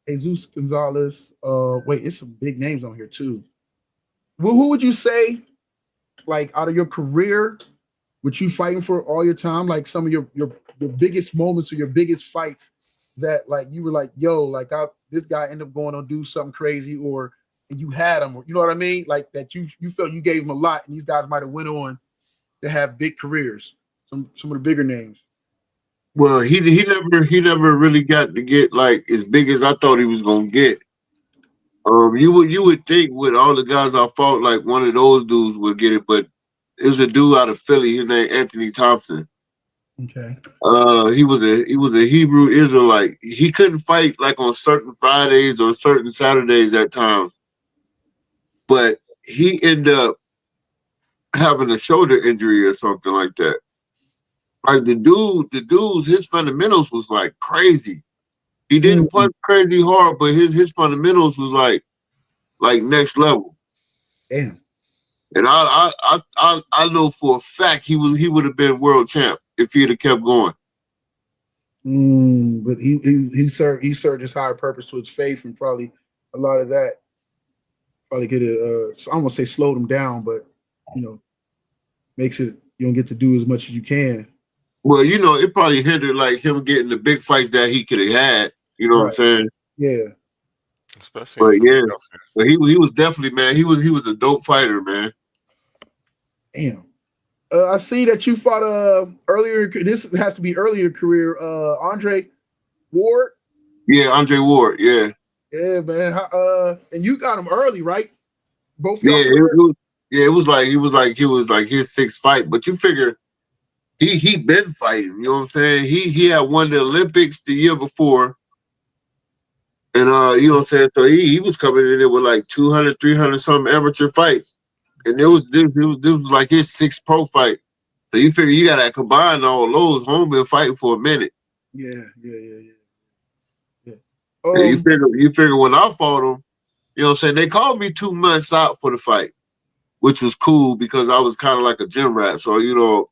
Jesus Gonzalez. It's some big names on here too. Well, who would you say, like, out of your career, which you fighting for all your time, like some of your biggest moments or your biggest fights that like you were like, yo, like this guy ended up going on do something crazy, or you had him, or you know what I mean? Like that you felt you gave him a lot, and these guys might have went on to have big careers, some of the bigger names. Well, he never really got to get like as big as I thought he was gonna get. You would think with all the guys I fought, like one of those dudes would get it, but it was a dude out of Philly. His name Anthony Thompson. Okay. He was a Hebrew Israelite. He couldn't fight like on certain Fridays or certain Saturdays at times, but he ended up having a shoulder injury or something like that. Like the dude's his fundamentals was like crazy. He didn't punch crazy hard, but his fundamentals was like next level. Damn. And I know for a fact he would have been world champ if he'd have kept going. But he served his higher purpose to his faith, and probably a lot of that probably could have I won't say slowed him down, but makes it you don't get to do as much as you can. Well, it probably hindered like him getting the big fights that he could have had. You know what I'm saying? Yeah. Especially, but he was definitely, man. He was a dope fighter, man. Damn. I see that you fought earlier. This has to be earlier career. Andre Ward. Yeah, Andre Ward. Yeah. Yeah, man. And you got him early, right? Both. Yeah, Yeah, it was like he was like his sixth fight. But you figure he been fighting. You know what I'm saying? He had won the Olympics the year before. And you know what I'm saying? So he was coming in there with like 200, 300 some amateur fights. And this was like his sixth pro fight. So you figure you gotta combine all those. Home been fighting for a minute. Yeah. And you figure when I fought him, you know what I'm saying? They called me 2 months out for the fight, which was cool because I was kind of like a gym rat. So, you know,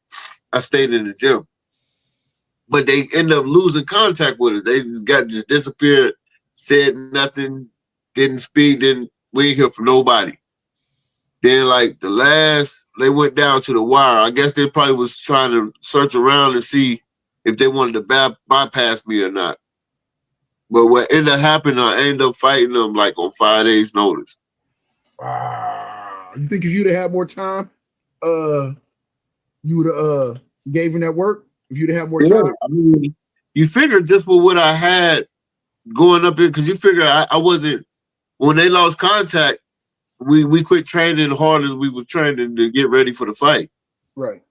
I stayed in the gym. But they ended up losing contact with us. They just disappeared, said nothing, didn't speak, we ain't hear from nobody. Then like they went down to the wire. I guess they probably was trying to search around and see if they wanted to bypass me or not. But what ended up happening, I ended up fighting them like on 5 days' notice. Wow. You think if you'd have had more time, you would have gave him that work? If you'd have had more time? I mean, you figure just with what I had going up in, because you figure I wasn't, when they lost contact, we quit training as hard as we was training to get ready for the fight. Right.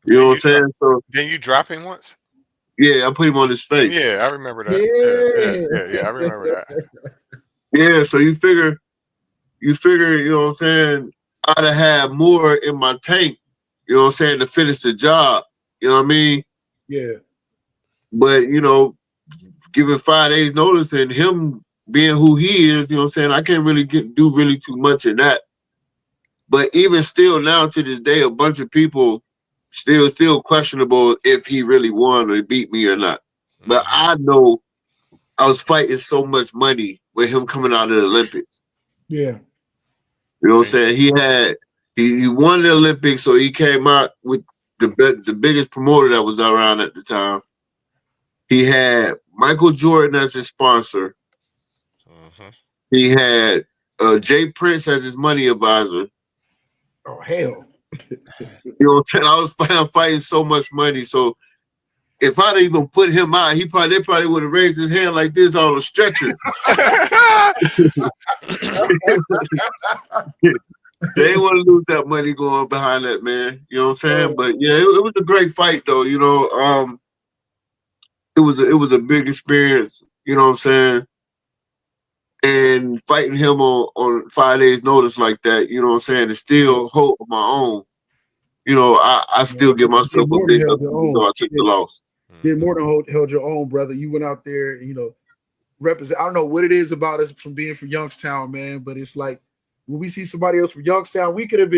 You know what I'm saying? So then you drop him once? Yeah, I put him on his face. Yeah, I remember that. Yeah, I remember that. Yeah, so you figure, you know what I'm saying, I'd have had more in my tank, you know what I'm saying, to finish the job. You know what I mean? Yeah. But, you know, given 5 days notice and him being who he is, you know what I'm saying, I can't really do really too much in that. But even still now to this day, a bunch of people still questionable if he really won or beat me or not. But I know I was fighting so much money with him coming out of the Olympics. Yeah. You know what I'm saying? He won the Olympics, so he came out with the biggest promoter that was around at the time. He had Michael Jordan as his sponsor. He had Jay Prince as his money advisor. Oh, hell. You know what I'm saying? I was fighting so much money. So if I'd even put him out, they probably would have raised his hand like this on a stretcher. They didn't want to lose that money going behind that, man. You know what I'm saying? But yeah, it was a great fight though. You know, it was a big experience. You know what I'm saying? And fighting him on 5 days notice like that, you know what I'm saying, and still hope of my own. You know, I still give myself a big up even though I took the loss. Did more than held your own, brother. You went out there and, you know, represent. I don't know what it is about us from being from Youngstown, man, but it's like when we see somebody else from Youngstown, we could have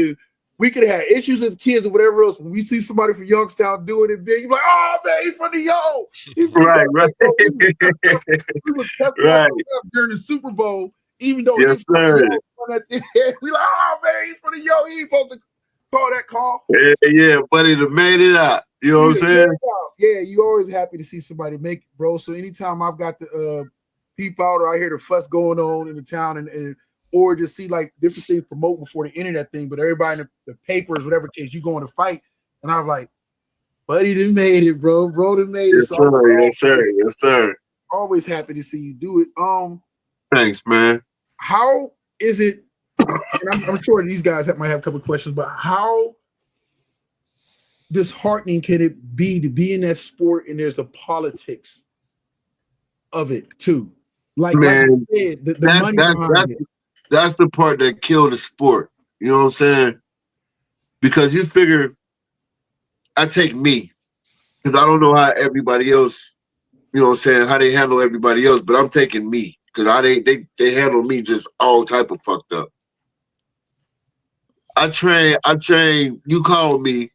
had issues as kids or whatever else. When we see somebody from Youngstown doing it big, you're like, oh man, he's from the Yo. Right. We was right during the Super Bowl, even though yes, sir. We like, oh man, he's from the Yo. He ain't supposed to call that call. Yeah, buddy, they made it out. You know what I'm saying? Yeah, you always happy to see somebody make it, bro. So anytime I've got the peep out or I hear the fuss going on in the town and or just see like different things promote before the internet thing, but everybody in the papers, whatever case, you going to fight, and I'm like, buddy, done made it, bro. Bro, done made it. Yes, sir. Yes, sir. Yes, sir. Always happy to see you do it. Thanks, man. How is it? And I'm sure these guys might have a couple of questions, but how disheartening can it be to be in that sport and there's the politics of it too? Like, man, like you said, the money behind it. That's the part that killed the sport. You know what I'm saying? Because you figure, I take me, because I don't know how everybody else, you know what I'm saying, how they handle everybody else, but I'm taking me, because they handle me just all type of fucked up. I train, you call me,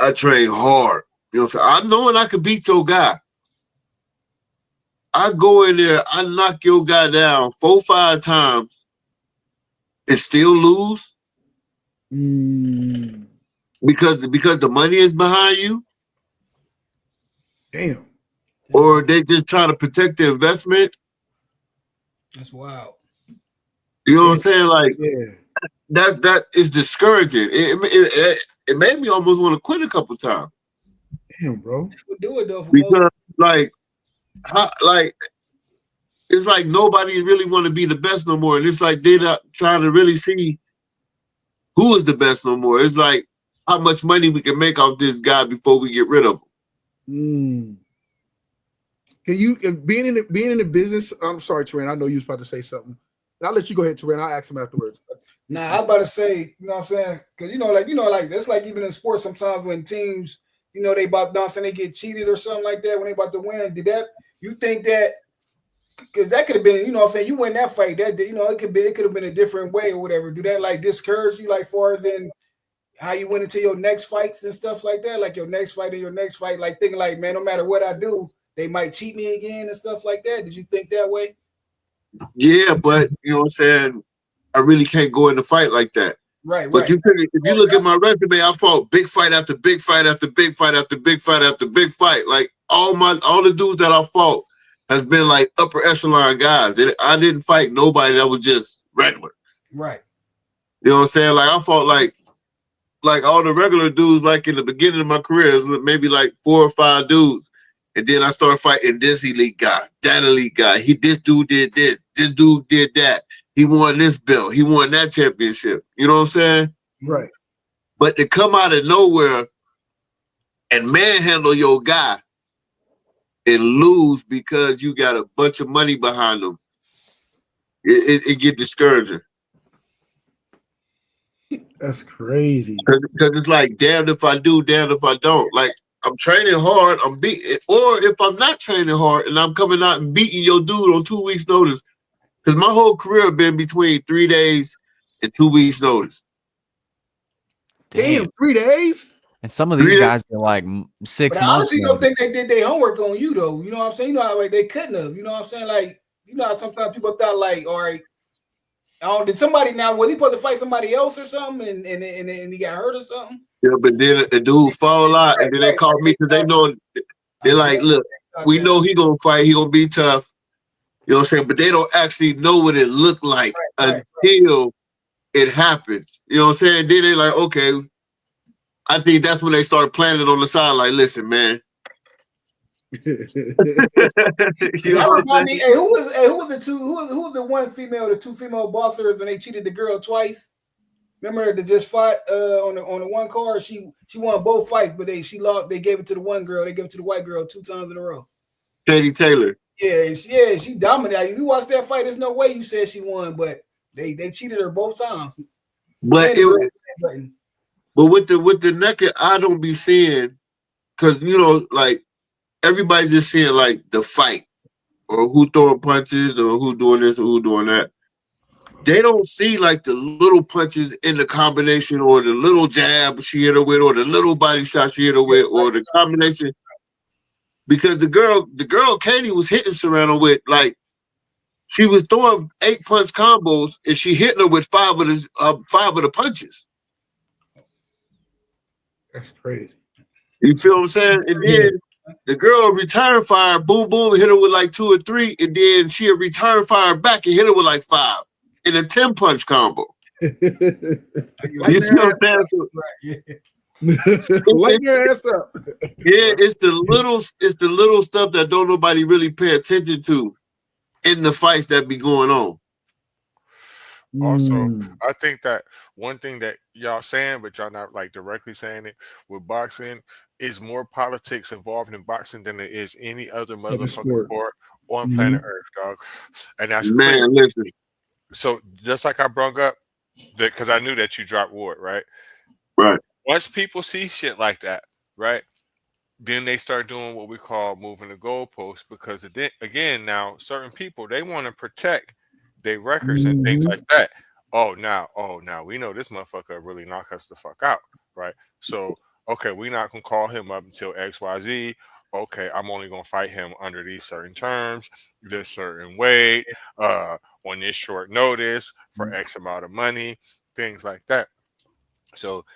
I train hard. You know what I'm saying? I know I could beat your guy. I go in there, I knock your guy down 4-5 times and still lose because the money is behind you. Damn. Or they just try to protect the investment. That's wild. You know what I'm saying? Like, that is discouraging. It made me almost want to quit a couple times. Damn, bro. We'll do it though. Because it's like nobody really want to be the best no more, and it's like they're not trying to really see who is the best no more. It's like how much money we can make off this guy before we get rid of him. Can you being in the business? I'm sorry, Terran. I know you was about to say something. I'll let you go ahead, Terran. I'll ask him afterwards. Nah, I was about to say, you know what I'm saying? Because like that's like even in sports sometimes when teams, they about dancing, they get cheated or something like that when they about to win. You think that? Because that could have been, what I'm saying, you win that fight, that it could have been a different way or whatever. Do that like discourage you, like far as in how you went into your next fights and stuff like that, like your next fight and your next fight, like thinking like, man, no matter what I do, they might cheat me again and stuff like that. Did you think that way? Yeah, but you know what I'm saying, I really can't go in the fight like that. Right. But if you look at my resume, I fought big fight after big fight after big fight after big fight after big fight. Like all the dudes that I fought has been like upper echelon guys. I didn't fight nobody that was just regular. Right. You know what I'm saying? Like I fought like all the regular dudes like in the beginning of my career, maybe like 4 or 5 dudes. And then I started fighting this elite guy, that elite guy. This dude did this dude did that. He won this belt. He won that championship. You know what I'm saying? Right. But to come out of nowhere and manhandle your guy and lose because you got a bunch of money behind them, it get discouraging. That's crazy. Because it's like, damned if I do, damned if I don't. Like, I'm training hard, I'm beating, or if I'm not training hard and I'm coming out and beating your dude on 2 weeks' notice, because my whole career been between 3 days and 2 weeks' notice. Damn, 3 days? And some of these guys are like 6 But I months. honestly don't think they did their homework on you, though. You know what I'm saying? How like they couldn't have. You know what I'm saying? Like, how sometimes people thought like, all right, did somebody was he supposed to fight somebody else or something and he got hurt or something? Yeah, but then a dude fall out and then they call me because they know, they're like, look, we know he gonna fight, he gonna be tough. You know what I'm saying? But they don't actually know what it looked like until it happens. You know what I'm saying? Then they're like, okay. I think that's when they started planning on the side, like, listen, man. You know what I'm saying? Who was the one female, the 2 female boxers when they cheated the girl twice? Remember they just fought on the one card? She won both fights, but she lost. They gave it to the one girl. They gave it to the white girl 2 times in a row. Katie Taylor. Yeah, she dominated. You watched that fight. There's no way you said she won, but they cheated her both times. But but with the naked, I don't be seeing, because like everybody just seeing like the fight or who throwing punches or who doing this or who doing that. They don't see like the little punches in the combination or the little jab she hit her with or the little body shot she hit her with or the combination. Because the girl Katie was hitting Serrano with, like, she was throwing 8-punch combos and she hitting her with 5 of the punches. That's crazy. You feel what I'm saying? And then the girl return fire, boom, boom, hit her with like 2 or 3, and then she'll return fire back and hit her with like 5 in a 10-punch combo. You see what I'm saying? Light your ass up. Yeah, it's the little stuff that don't nobody really pay attention to in the fights that be going on. Also, I think that one thing that y'all saying, but y'all not like directly saying it, with boxing is more politics involved in boxing than there is any other motherfucking sport on planet Earth, dog. And that's man. Listen. So just like I brought up, because I knew that you dropped Ward, right? Right. Once people see shit like that, right, then they start doing what we call moving the goalposts, because again, now certain people, they want to protect their records and things like that. Oh, now we know this motherfucker really knock us the fuck out, right? So, okay, we're not gonna call him up until XYZ. Okay, I'm only gonna fight him under these certain terms, this certain weight, on this short notice for X amount of money, things like that. So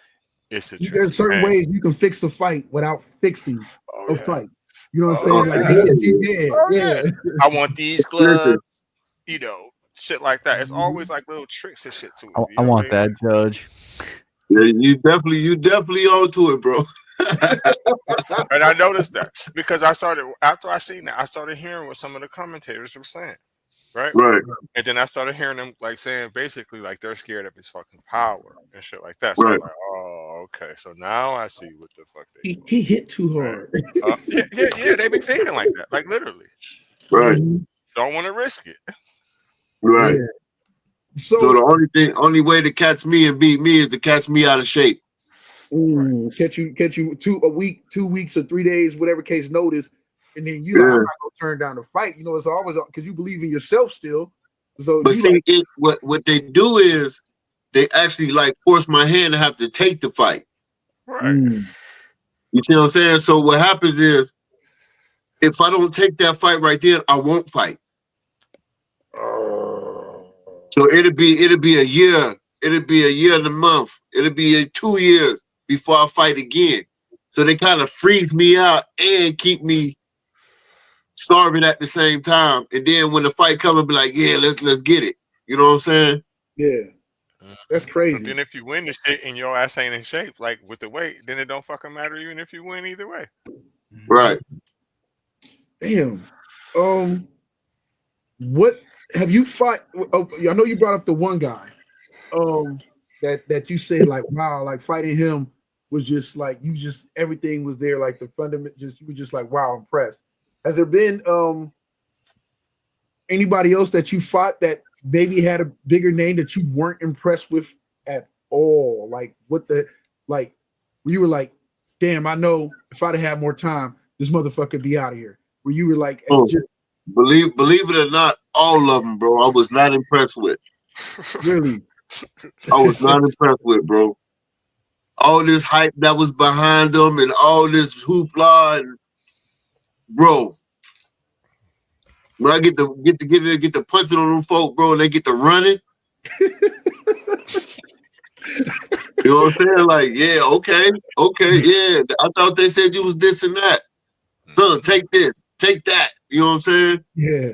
there's certain ways you can fix a fight without fixing a fight. You know what I'm saying? Yeah. I want these gloves, shit like that. It's always like little tricks and shit to it. I want that, Judge. Yeah, you definitely onto it, bro. And I noticed that because after I seen that, I started hearing what some of the commentators were saying. right? Right. And then I started hearing them like saying basically like they're scared of his fucking power and shit like that. So Right. I'm like, oh, okay. So now I see what the fuck they doing. He hit too Right. hard. Yeah. They be thinking like that, like literally. Right. Don't want to risk it. Right. Yeah. So So the only way to catch me and beat me is to catch me out of shape. catch you 2 weeks or 3 days, whatever case notice, and then you like, I'm not gonna turn down the fight. You know, it's always because you believe in yourself still. So But you see, like, what they do is they actually like force my hand to have to take the fight. Right. You see what I'm saying? So what happens is if I don't take that fight right there, I won't fight. So it'll be a year. It'll be a year and a month. It'll be 2 years before I fight again. So they kind of freeze me out and keep me starving at the same time. And then when the fight comes, I'll be like, yeah, let's get it. You know what I'm saying? yeah, that's And crazy. then if you win the shit and your ass ain't in shape, like with the weight, then it don't fucking matter even if you win either way. Right. Damn. What have you fought? Oh, I know you brought up the one guy. That you said like, wow, like fighting him was just like everything was there, like the fundament. You were just like, wow, impressed. Has there been anybody else that you fought that maybe had a bigger name that you weren't impressed with at all? Like you were like, damn, I know if I'd have had more time, this motherfucker would be out of here. Where you were like, believe it or not, all of them, bro, I was not impressed with. Really? I was not impressed with, bro. All this hype that was behind them and all this hoopla, and bro. When I get the punching on them folk, bro, and they get to running. You know what I'm saying? Like, yeah, okay, yeah. I thought they said you was this and that. Son, take this, take that. You know what I'm saying? Yeah.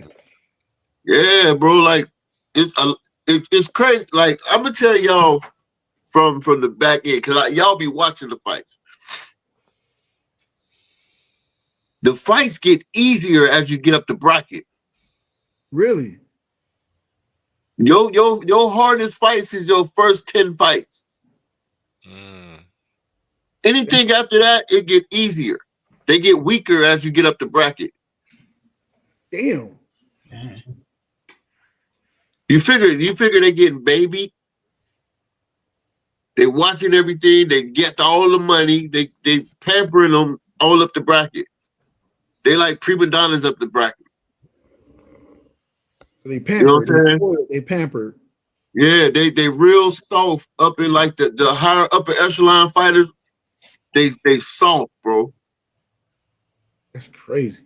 Yeah, bro. Like, it's crazy. Like, I'm gonna tell y'all from the back end, because y'all be watching the fights. The fights get easier as you get up the bracket. Really? Your hardest fights is your first 10 fights. Anything after that, it get easier. They get weaker as you get up the bracket. Damn. You figure they getting baby. They watching everything. They get all the money. They pampering them all up the bracket. They like prima donnas up the bracket. They pampered. You know what I'm saying? They pampered. Yeah, they real soft up in like the higher upper echelon fighters. They soft, bro. That's crazy.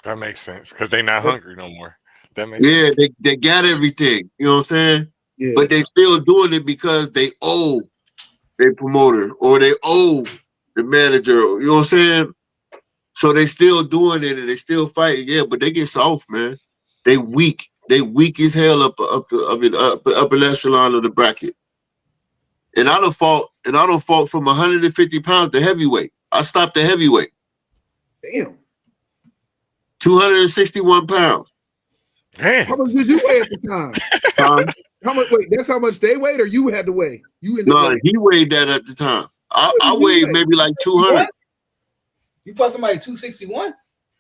That makes sense because they not hungry no more. That makes sense. Yeah, they got everything. You know what I'm saying? Yeah. But they still doing it because they owe their promoter or they owe the manager. You know what I'm saying? So they still doing it and they still fighting. Yeah, but they get soft, man. They weak. They weak as hell up an echelon of the bracket. And I don't fought from 150 pounds to heavyweight. I stopped at heavyweight. Damn. 261 pounds. Damn. How much did you weigh at the time? How much? Wait, that's how much they weighed, or you had to weigh? He weighed that at the time. I weighed maybe like 200. You fought somebody 261?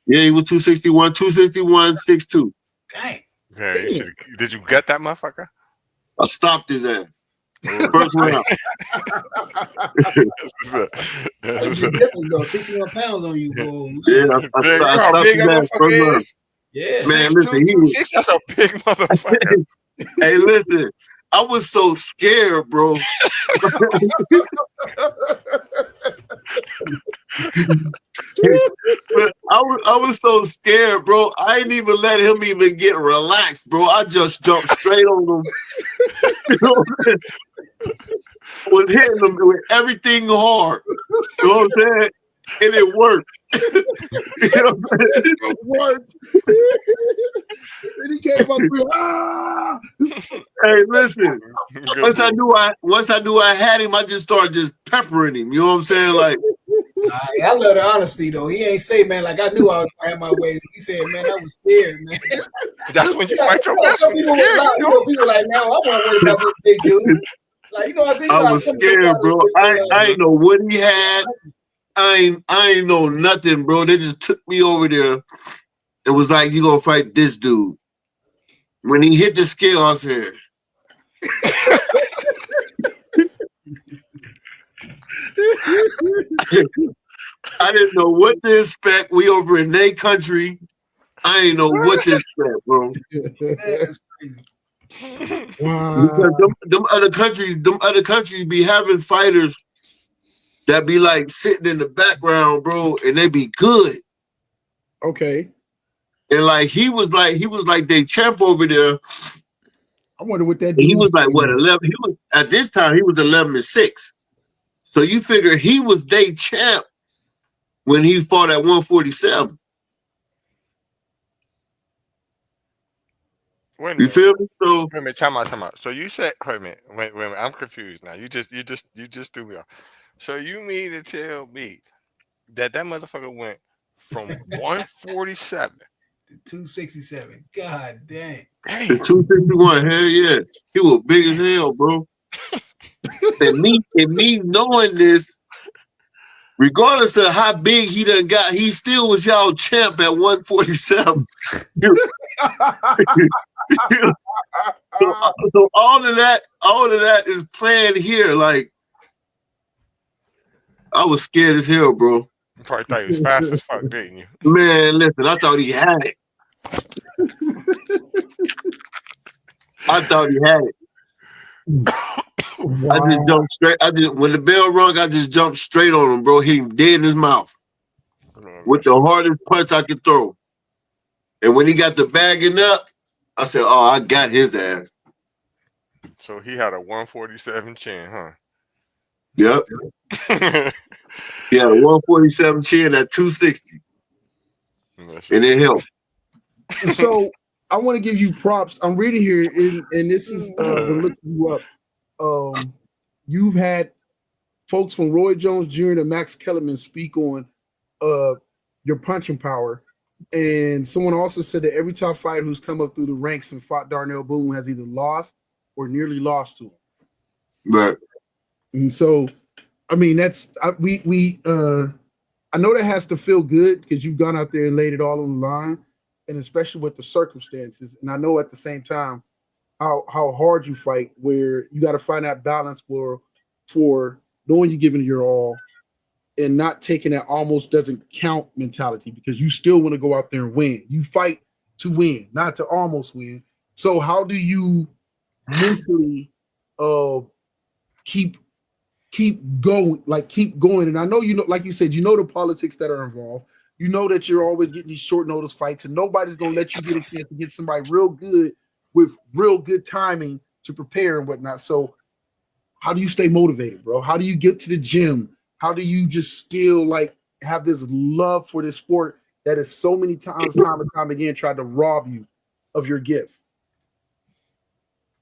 Yeah, he was 261, 6'2". Dang. Yeah, did you gut that motherfucker? I stopped his ass. First round. That's different though. 61 pounds on you, bro. Yeah, I stopped his ass first round. Yeah, man, listen, he was 6'2", that's a big motherfucker. Hey, listen, I was so scared, bro. I was so scared, bro. I didn't even let him even get relaxed, bro. I just jumped straight on him. You know what I'm saying? Was hitting him with everything hard. You know what I'm saying? And it worked. You know what I'm saying? It worked. And he came up with Hey, listen. Once I knew I had him, I just started just peppering him. You know what I'm saying? Like, I love the honesty though. He ain't say, man, like I knew I was gonna have my way. He said, man, I was scared, man. That's when you fight your best. Some people, Scared, people like, man, I wasn't worried about this big dude. Like, you know what I'm saying? I was scared, bro. I ain't know what he had. I ain't know nothing, bro. They just took me over there. It was like, you gonna fight this dude. When he hit the scale, I said, I didn't know what to expect. We over in their country. I ain't know what to expect, bro. That's crazy. Because them other countries be having fighters that be like sitting in the background, bro, and they be good. Okay. And like he was like they champ over there. I wonder what that And he dude was like, what, 11? He was at this time he was 11-6. So you figure he was day champ when he fought at 147. Wait a You minute. feel me? So Wait a minute, time out. So you said, wait a minute, I'm confused now. You just threw me off. So you mean to tell me that motherfucker went from 147 to 267? God dang. the 261, hell yeah. He was big as hell, bro. and me knowing this, regardless of how big he done got, he still was y'all champ at 147. So all of that is planned here. Like, I was scared as hell, bro. You probably thought he was fast as fuck, didn't you? Man, listen, I thought he had it. I thought he had it. Wow. I just jumped straight. When the bell rung, I just jumped straight on him, bro. He dead in his mouth with the hardest punch I could throw. And when he got the bagging up, I said, "Oh, I got his ass." So he had a 147 chin, huh? Yep. Yeah, 147 chin at 260, and it helped. So I want to give you props. I'm reading here, and this is been looking you up. You've had folks from Roy Jones Jr. to Max Kellerman speak on your punching power. And someone also said that every top fighter who's come up through the ranks and fought Darnell Boone has either lost or nearly lost to him. Right. And so, I mean, that's I know that has to feel good because you've gone out there and laid it all on the line, and especially with the circumstances. And I know at the same time how hard you fight, where you got to find that balance for knowing you're giving your all and not taking that almost doesn't count mentality, because you still want to go out there and win. You fight to win, not to almost win. So how do you mentally keep going, keep going? And I know, you know, like you said, you know the politics that are involved. You know that you're always getting these short notice fights, and nobody's gonna let you get a chance to get somebody real good with real good timing to prepare and whatnot. So how do you stay motivated, bro? How do you get to the gym? How do you just still have this love for this sport that is so many times, time and time again, tried to rob you of your gift?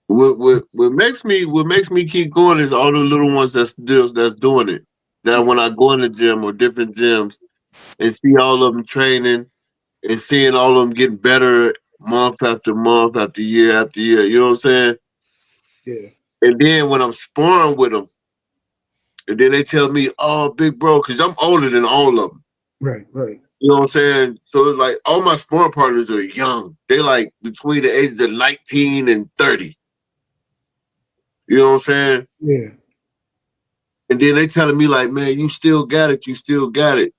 What makes me keep going is all the little ones that's doing it. That when I go in the gym or different gyms and see all of them training and seeing all of them getting better month after month after year, you know what I'm saying? Yeah. And then when I'm sparring with them, and then they tell me, "Oh, big bro," because I'm older than all of them. Right. You know what I'm saying? So it's like all my sparring partners are young. They like between the ages of 19 and 30. You know what I'm saying? Yeah. And then they telling me like, "Man, you still got it. You still got it."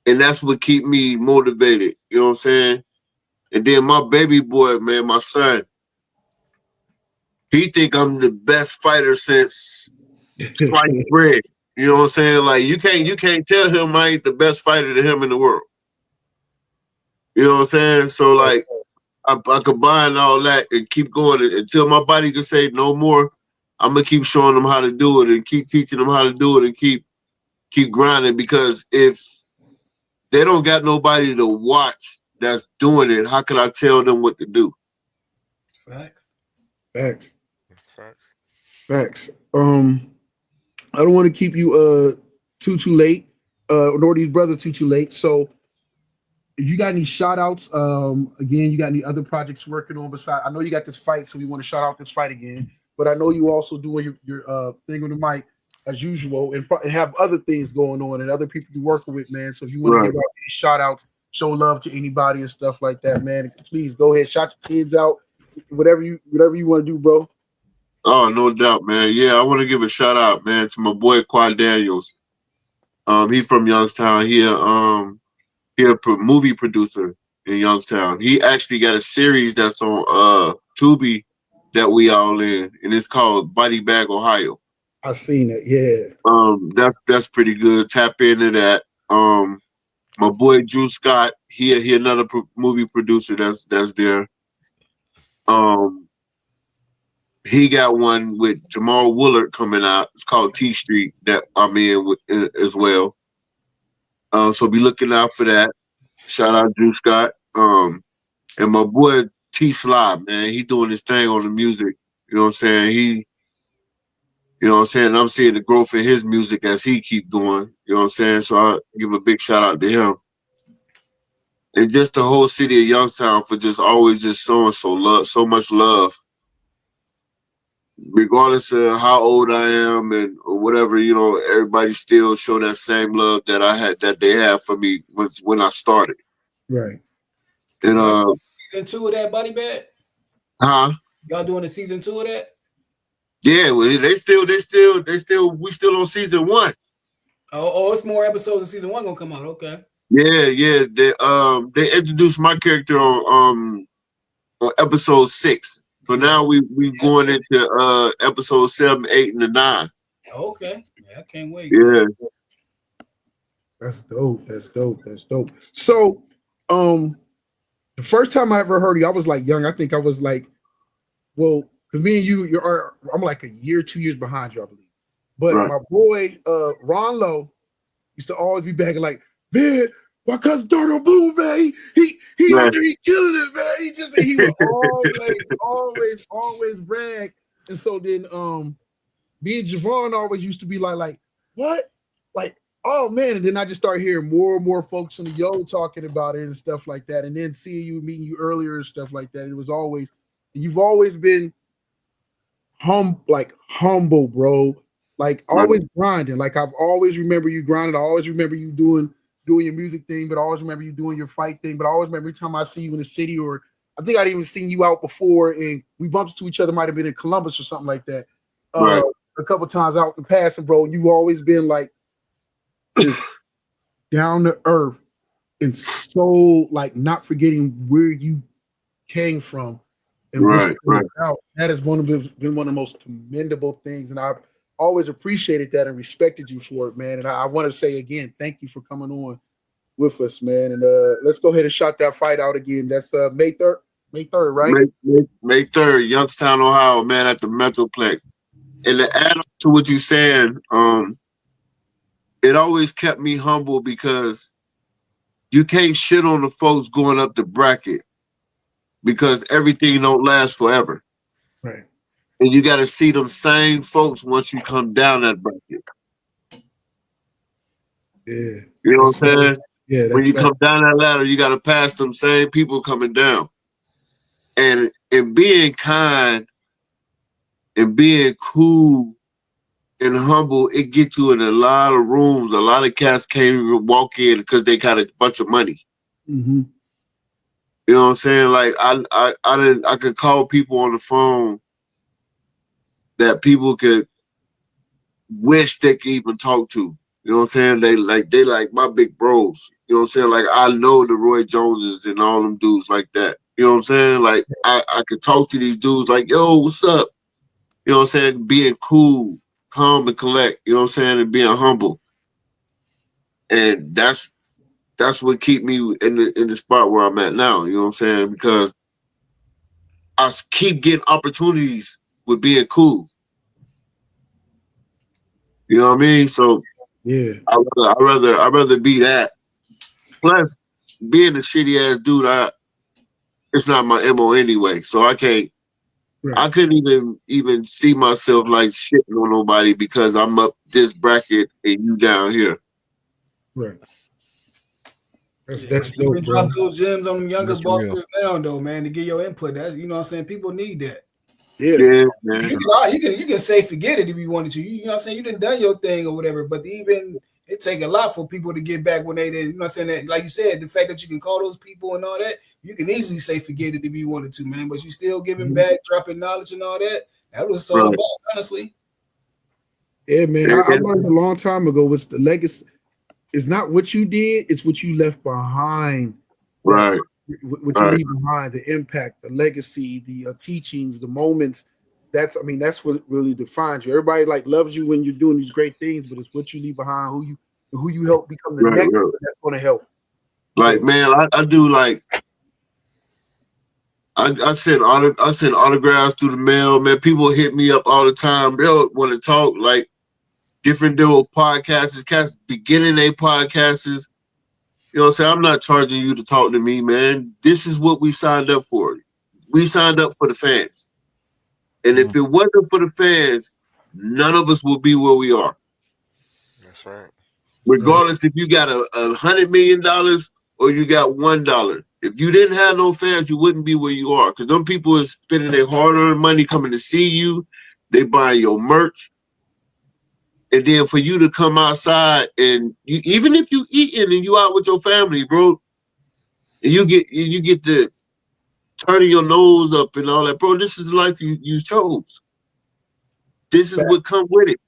And that's what keep me motivated. You know what I'm saying? And then my baby boy, man, my son, he think I'm the best fighter since sliced bread. You know what I'm saying? Like you can't tell him I ain't the best fighter to him in the world. You know what I'm saying? So like I combine all that and keep going until my body can say no more. I'm gonna keep showing them how to do it and keep teaching them how to do it and keep grinding, because if they don't got nobody to watch that's doing it, how can I tell them what to do? Facts. I don't want to keep you too late. nor these brothers too late. So if you got any shout outs, again, you got any other projects working on besides, I know you got this fight, so we want to shout out this fight again, but I know you also doing your thing on the mic as usual and have other things going on and other people you're working with, man. So if you want to Right. give out any shout outs, show love to anybody and stuff like that, man, please go ahead, shout your kids out, whatever you want to do, bro. Oh, no doubt, man. Yeah, I want to give a shout out, man, to my boy Quad Daniels. He's from Youngstown. He a movie producer in Youngstown. He actually got a series that's on Tubi that we all in, and it's called Body Bag Ohio. I seen it, yeah. That's pretty good. Tap into that. My boy Drew Scott, he another movie producer that's there. He got one with Jamal Willard coming out. It's called T Street that I'm in with as well. So be looking out for that. Shout out Drew Scott. And my boy T Sly, man, he doing his thing on the music. You know what I'm saying? I'm seeing the growth in his music as he keep going. You know what I'm saying? So I give a big shout out to him. And just the whole city of Youngstown for just always just showing so much love. Regardless of how old I am and or whatever, everybody still show that same love that they had for me when I started. Right. And season 2 of that Body Bag? Huh? Y'all doing the season 2 of that? Yeah, well, we still on season 1. Oh, it's more episodes of season 1 gonna come out. Okay. Yeah. They introduced my character on episode 6. So now we going into episode 7, 8, and 9. Okay. Yeah, I can't wait. Yeah. That's dope. So, the first time I ever heard you, I was like young. I think I was like, well, because me and you, I'm like a year, 2 years behind you, I believe. But Right. my boy, Ron Lowe, used to always be back like, man, my cousin Darnell Boone, man, he Right. out there, he killing it, man. He would always brag. And so then, me and Javon always used to be like, what? Like, oh man. And then I just started hearing more and more folks in the Yo talking about it and stuff like that. And then meeting you earlier and stuff like that. It was always, you've always been humble, bro. Like always grinding. Like I've always remember you grinding. I always remember you doing your music thing, but I always remember you doing your fight thing. But I always remember every time I see you in the city, or I think I'd even seen you out before and we bumped into each other, might have been in Columbus or something like that. Right. A couple times out in passing, bro. You've always been like just down to earth and so like not forgetting where you came from and Right. about. That has been one of the most commendable things, and I've always appreciated that and respected you for it, man. And I want to say again, thank you for coming on with us, man. And let's go ahead and shout that fight out again. That's May 3rd, right? May 3rd, Youngstown, Ohio, man, at the Metroplex. And to add on to what you're saying, it always kept me humble because you can't shit on the folks going up the bracket because everything don't last forever. Right. And you got to see them same folks once you come down that bracket. Yeah. You know what I'm saying? Yeah. When you come down that ladder, you got to pass them same people coming down. And being kind and being cool and humble, it gets you in a lot of rooms. A lot of cats can't even walk in because they got a bunch of money. Mm-hmm. You know what I'm saying? Like I could call people on the phone that people could wish they could even talk to. You know what I'm saying? They like my big bros. You know what I'm saying? Like I know the Roy Joneses and all them dudes like that. You know what I'm saying? Like I could talk to these dudes like, yo, what's up? You know what I'm saying? Being cool, calm and collect, you know what I'm saying? And being humble. And that's what keep me in the spot where I'm at now, you know what I'm saying? Because I keep getting opportunities with being cool. You know what I mean? So yeah, I'd rather be that. Plus, being a shitty ass dude, it's not my MO anyway. So I can't. Right. I couldn't even see myself like shitting on nobody because I'm up this bracket and you down here. Right. That's Yeah, that's you dope, can bro. drop those gems on them younger That's real. boxers now, though, man, to get your input. That's you know what I'm saying. People need that. Yeah. Yeah, man. You can say forget it if you wanted to. You know what I'm saying? You done your thing or whatever, but even it take a lot for people to get back when they did. You know what I'm saying? That, like you said, the fact that you can call those people and all that, you can easily say forget it if you wanted to, man. But you still giving back, dropping knowledge and all that. That was all Right. about, honestly. Yeah, man. I learned a long time ago. It's the legacy. It's not what you did; it's what you left behind. Right. What you leave behind, the impact, the legacy, the teachings, the moments. That's what really defines you. Everybody like loves you when you're doing these great things, but it's what you leave behind, who you help become the next one that's going to help. Like, man, I do like I send autographs through the mail, man. People hit me up all the time. They'll want to talk, like different podcasts, cats beginning their podcasts. You know what I'm saying? I'm not charging you to talk to me, man. This is what we signed up for. We signed up for the fans. And if it wasn't for the fans, none of us will be where we are. That's right. Regardless if you got $100 million or you got $1. If you didn't have no fans, you wouldn't be where you are. Because them people are spending their hard-earned money coming to see you. They buying your merch. And then for you to come outside and even if you eating and you out with your family, bro, and you get to turning your nose up and all that, bro, this is the life you chose. This is what come with it.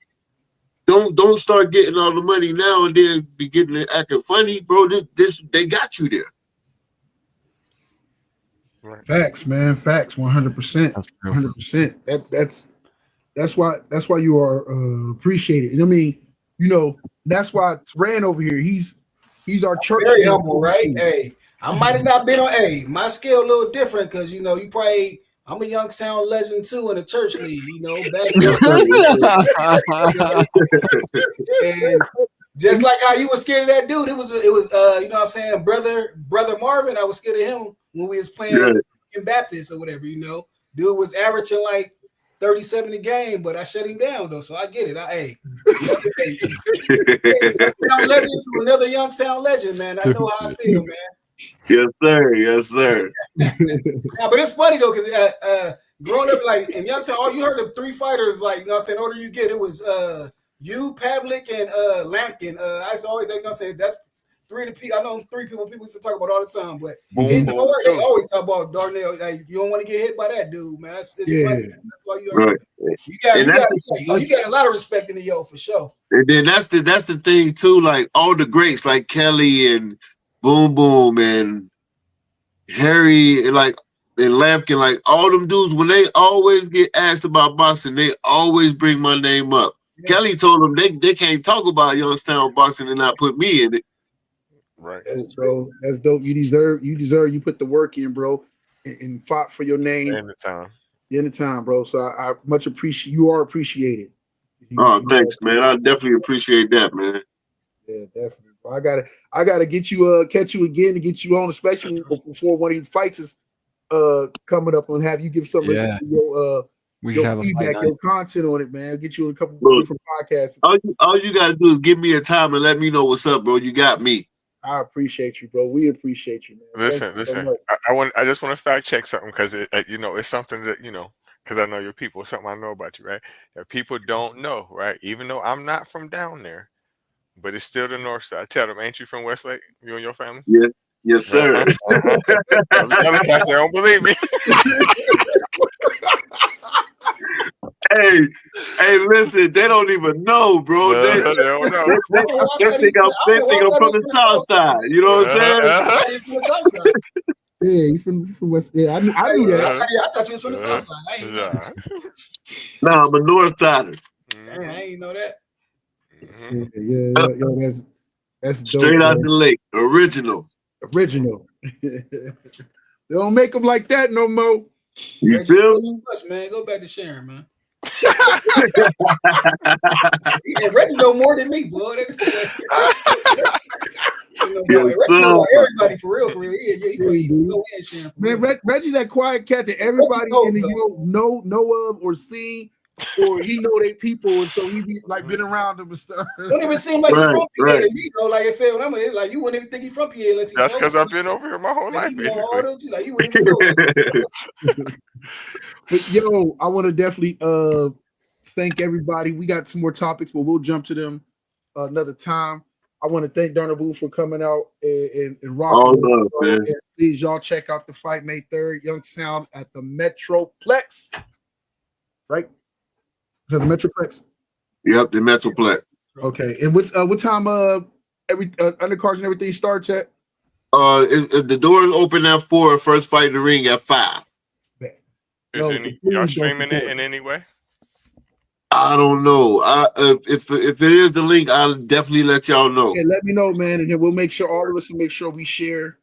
Don't start getting all the money now and then be getting it acting funny, bro. This they got you there. Right. Facts, man. Facts. 100%. 100%. That's why you are appreciated. I mean, that's why Ran over here. He's our church. Very humble, right? Hey, I might have not been on. My skill a little different because you probably. I'm a Youngstown legend too in the church league, and just like how you were scared of that dude, it was you know what I'm saying, brother Marvin. I was scared of him when we was playing in Baptist or whatever. Dude was averaging like 37 a game, but I shut him down though, so I get it. Youngstown legend to another Youngstown legend, man. I know how I feel, man. Yes, sir. Yes, sir. Yeah, but it's funny though, because growing up like in Youngstown, all you heard of three fighters, like you know what I'm saying, older you get, it was you, Pavlik, and Lampkin. I used to always think, you know what I'm saying, that's three of the people. I know three people used to talk about all the time, but in the North, they always talk about Darnell. Like you don't want to get hit by that dude, man. It's funny. That's why you heard you got a lot of respect in the Yo for sure. And then that's the thing too, like all the greats like Kelly and Boom Boom and Harry and Lampkin, like all them dudes, when they always get asked about boxing, they always bring my name up. Yeah. Kelly told them they can't talk about Youngstown boxing and not put me in it. Right. That's bro. That's dope. You put the work in, bro, and fought for your name. Anytime, bro. So I much appreciate you are appreciated. Thanks, man. I definitely appreciate that, man. Yeah, definitely. Bro. I gotta get you catch you again to get you on, especially before one of these fights is coming up, and have you give some of your feedback, your content on it, man. Get you a couple different podcasts. All you gotta do is give me a time and let me know what's up, bro. You got me. I appreciate you, bro. We appreciate you, man. Listen. So I just want to fact check something because it's something that because I know your people, something I know about you, right? That people don't know, right? Even though I'm not from down there, but it's still the north side. Tell them, ain't you from Westlake? You and your family? Yeah. Yes, sir. I'm telling cats they don't believe me. Hey, listen, they don't even know, bro. They don't know. They think I'm from the south side. You know what I'm saying? Yeah, you from West. Yeah, I knew that. I thought you was from the south side. I ain't know. Nah, I'm a north sider. Dang, I ain't know that. Yeah, that's dope, straight out the lake, original. They don't make them like that no more. You feel me? Man, go back to Sharon, man. Reggie know more than me, boy. Reggie know everybody for real. Man, Reggie's that quiet cat that everybody in the know of or seen. or he know they people, and so he be like been around them and stuff. Don't even seem like Right, he's from PA right. to me, bro. Like I said, when I'm like, you wouldn't even think he's from PA unless he That's told because you. I've been over here my whole Like, life, you know basically. all those, like you wouldn't even know. But yo, I want to definitely thank everybody. We got some more topics, but we'll jump to them another time. I want to thank Darnell Boone for coming out and rocking. All love, man. And please, y'all check out the fight May 3rd, Young Sound at the Metroplex. Right? Is that the Metroplex? Yep, the Metroplex. Okay. And what time every undercards and everything starts at? The doors open at 4. First fight in the ring at 5. Y'all streaming it in any way? I don't know. If it is the link, I'll definitely let y'all know. Yeah, let me know, man, and then we'll make sure all of us make sure we share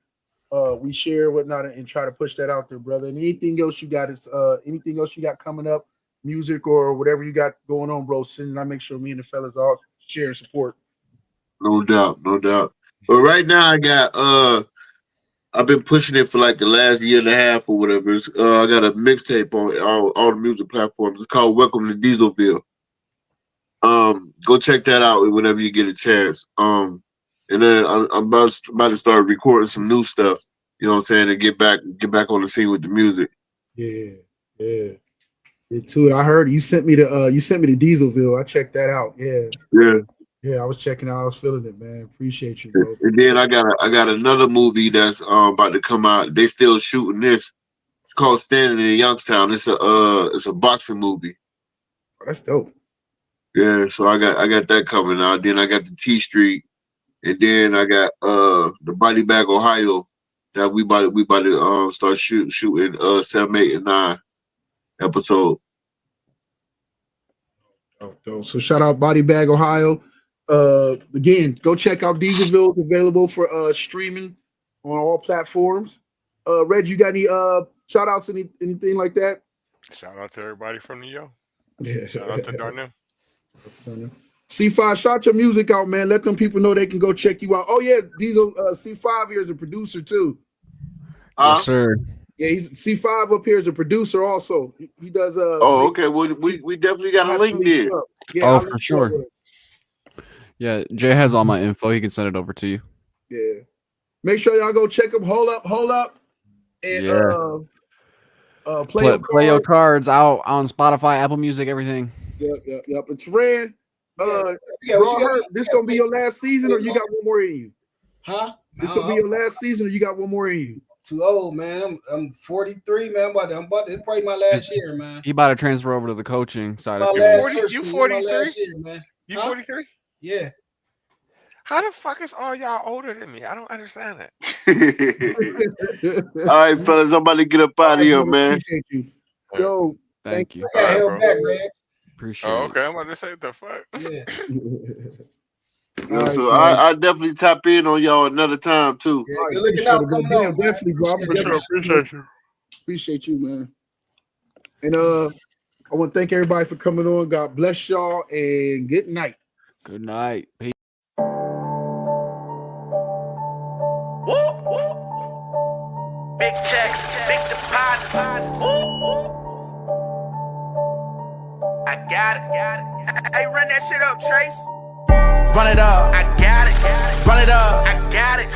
whatnot and try to push that out there, brother. And anything else you got anything else you got coming up, music or whatever you got going on, bro, send it. I make sure me and the fellas all share and support. No doubt. But right now I got I've been pushing it for like the last year and a half or whatever. I got a mixtape on all the music platforms. It's called Welcome to Dieselville. Go check that out whenever you get a chance. And then I'm about to start recording some new stuff. You know what I'm saying? And get back on the scene with the music. Yeah. Too. I heard you sent me to Dieselville. I checked that out. Yeah, I was checking out. I was feeling it, man. Appreciate you, bro. And then I got another movie that's about to come out. They still shooting this. It's called Standing in Youngstown. It's a boxing movie. Oh, that's dope. Yeah, so I got that coming out. Then I got the T Street, and then I got the Body Bag Ohio that we about to start shooting 7, 8, and 9 episode. Oh, so shout out Body Bag Ohio. Again, go check out Dieselville. It's available for streaming on all platforms. Reg, you got any shout outs, anything like that? Shout out to everybody from New York. Yeah. Shout out to Darnell. C5, shout your music out, man. Let them people know they can go check you out. Oh yeah, Diesel C5 here is a producer too. Yes, sir. Yeah, he's C5 up here is a producer also. He does Oh, okay. Well, we definitely got a link there. Yeah, for sure. Yeah, Jay has all my info. He can send it over to you. Yeah. Make sure y'all go check him. Hold up. And play your cards out on Spotify, Apple Music, everything. Yep. And Teran, this gonna be your last season, or you got one more in you? Huh? This gonna be your last season, or you got one more in you? Too old, man. I'm 43, man. It's probably my last year, man. He about to transfer over to the coaching side of things. You 43? You Huh? 43? Yeah. How the fuck is all y'all older than me? I don't understand that. All right, fellas, I'm about to get up out of here, man. Appreciate you. Yo, thank you. I got held back, man. Appreciate it. Okay, I'm about to say the fuck. Yeah. So I definitely tap in on y'all another time too. Yeah, good looking out coming up. Definitely, bro. Appreciate you, man. And I want to thank everybody for coming on. God bless y'all and good night. Good night. Peace. Big checks, big deposits. I got it. Hey, run that shit up, Trace. Run it up. I got it. Run it up. I got it.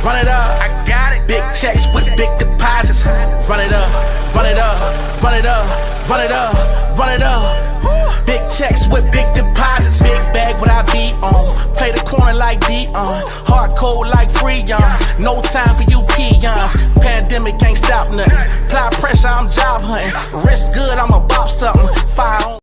Run it up. I got it. Big checks with big deposits. Run it up. Run it up. Run it up. Run it up. Run it up. Big checks with big deposits. Big bag what I be on. Play the corner like Dion. Hard code like Freon. No time for you peons. Pandemic ain't stop nothing. Apply pressure, I'm job hunting. Risk good, I'ma bop something. Fire on.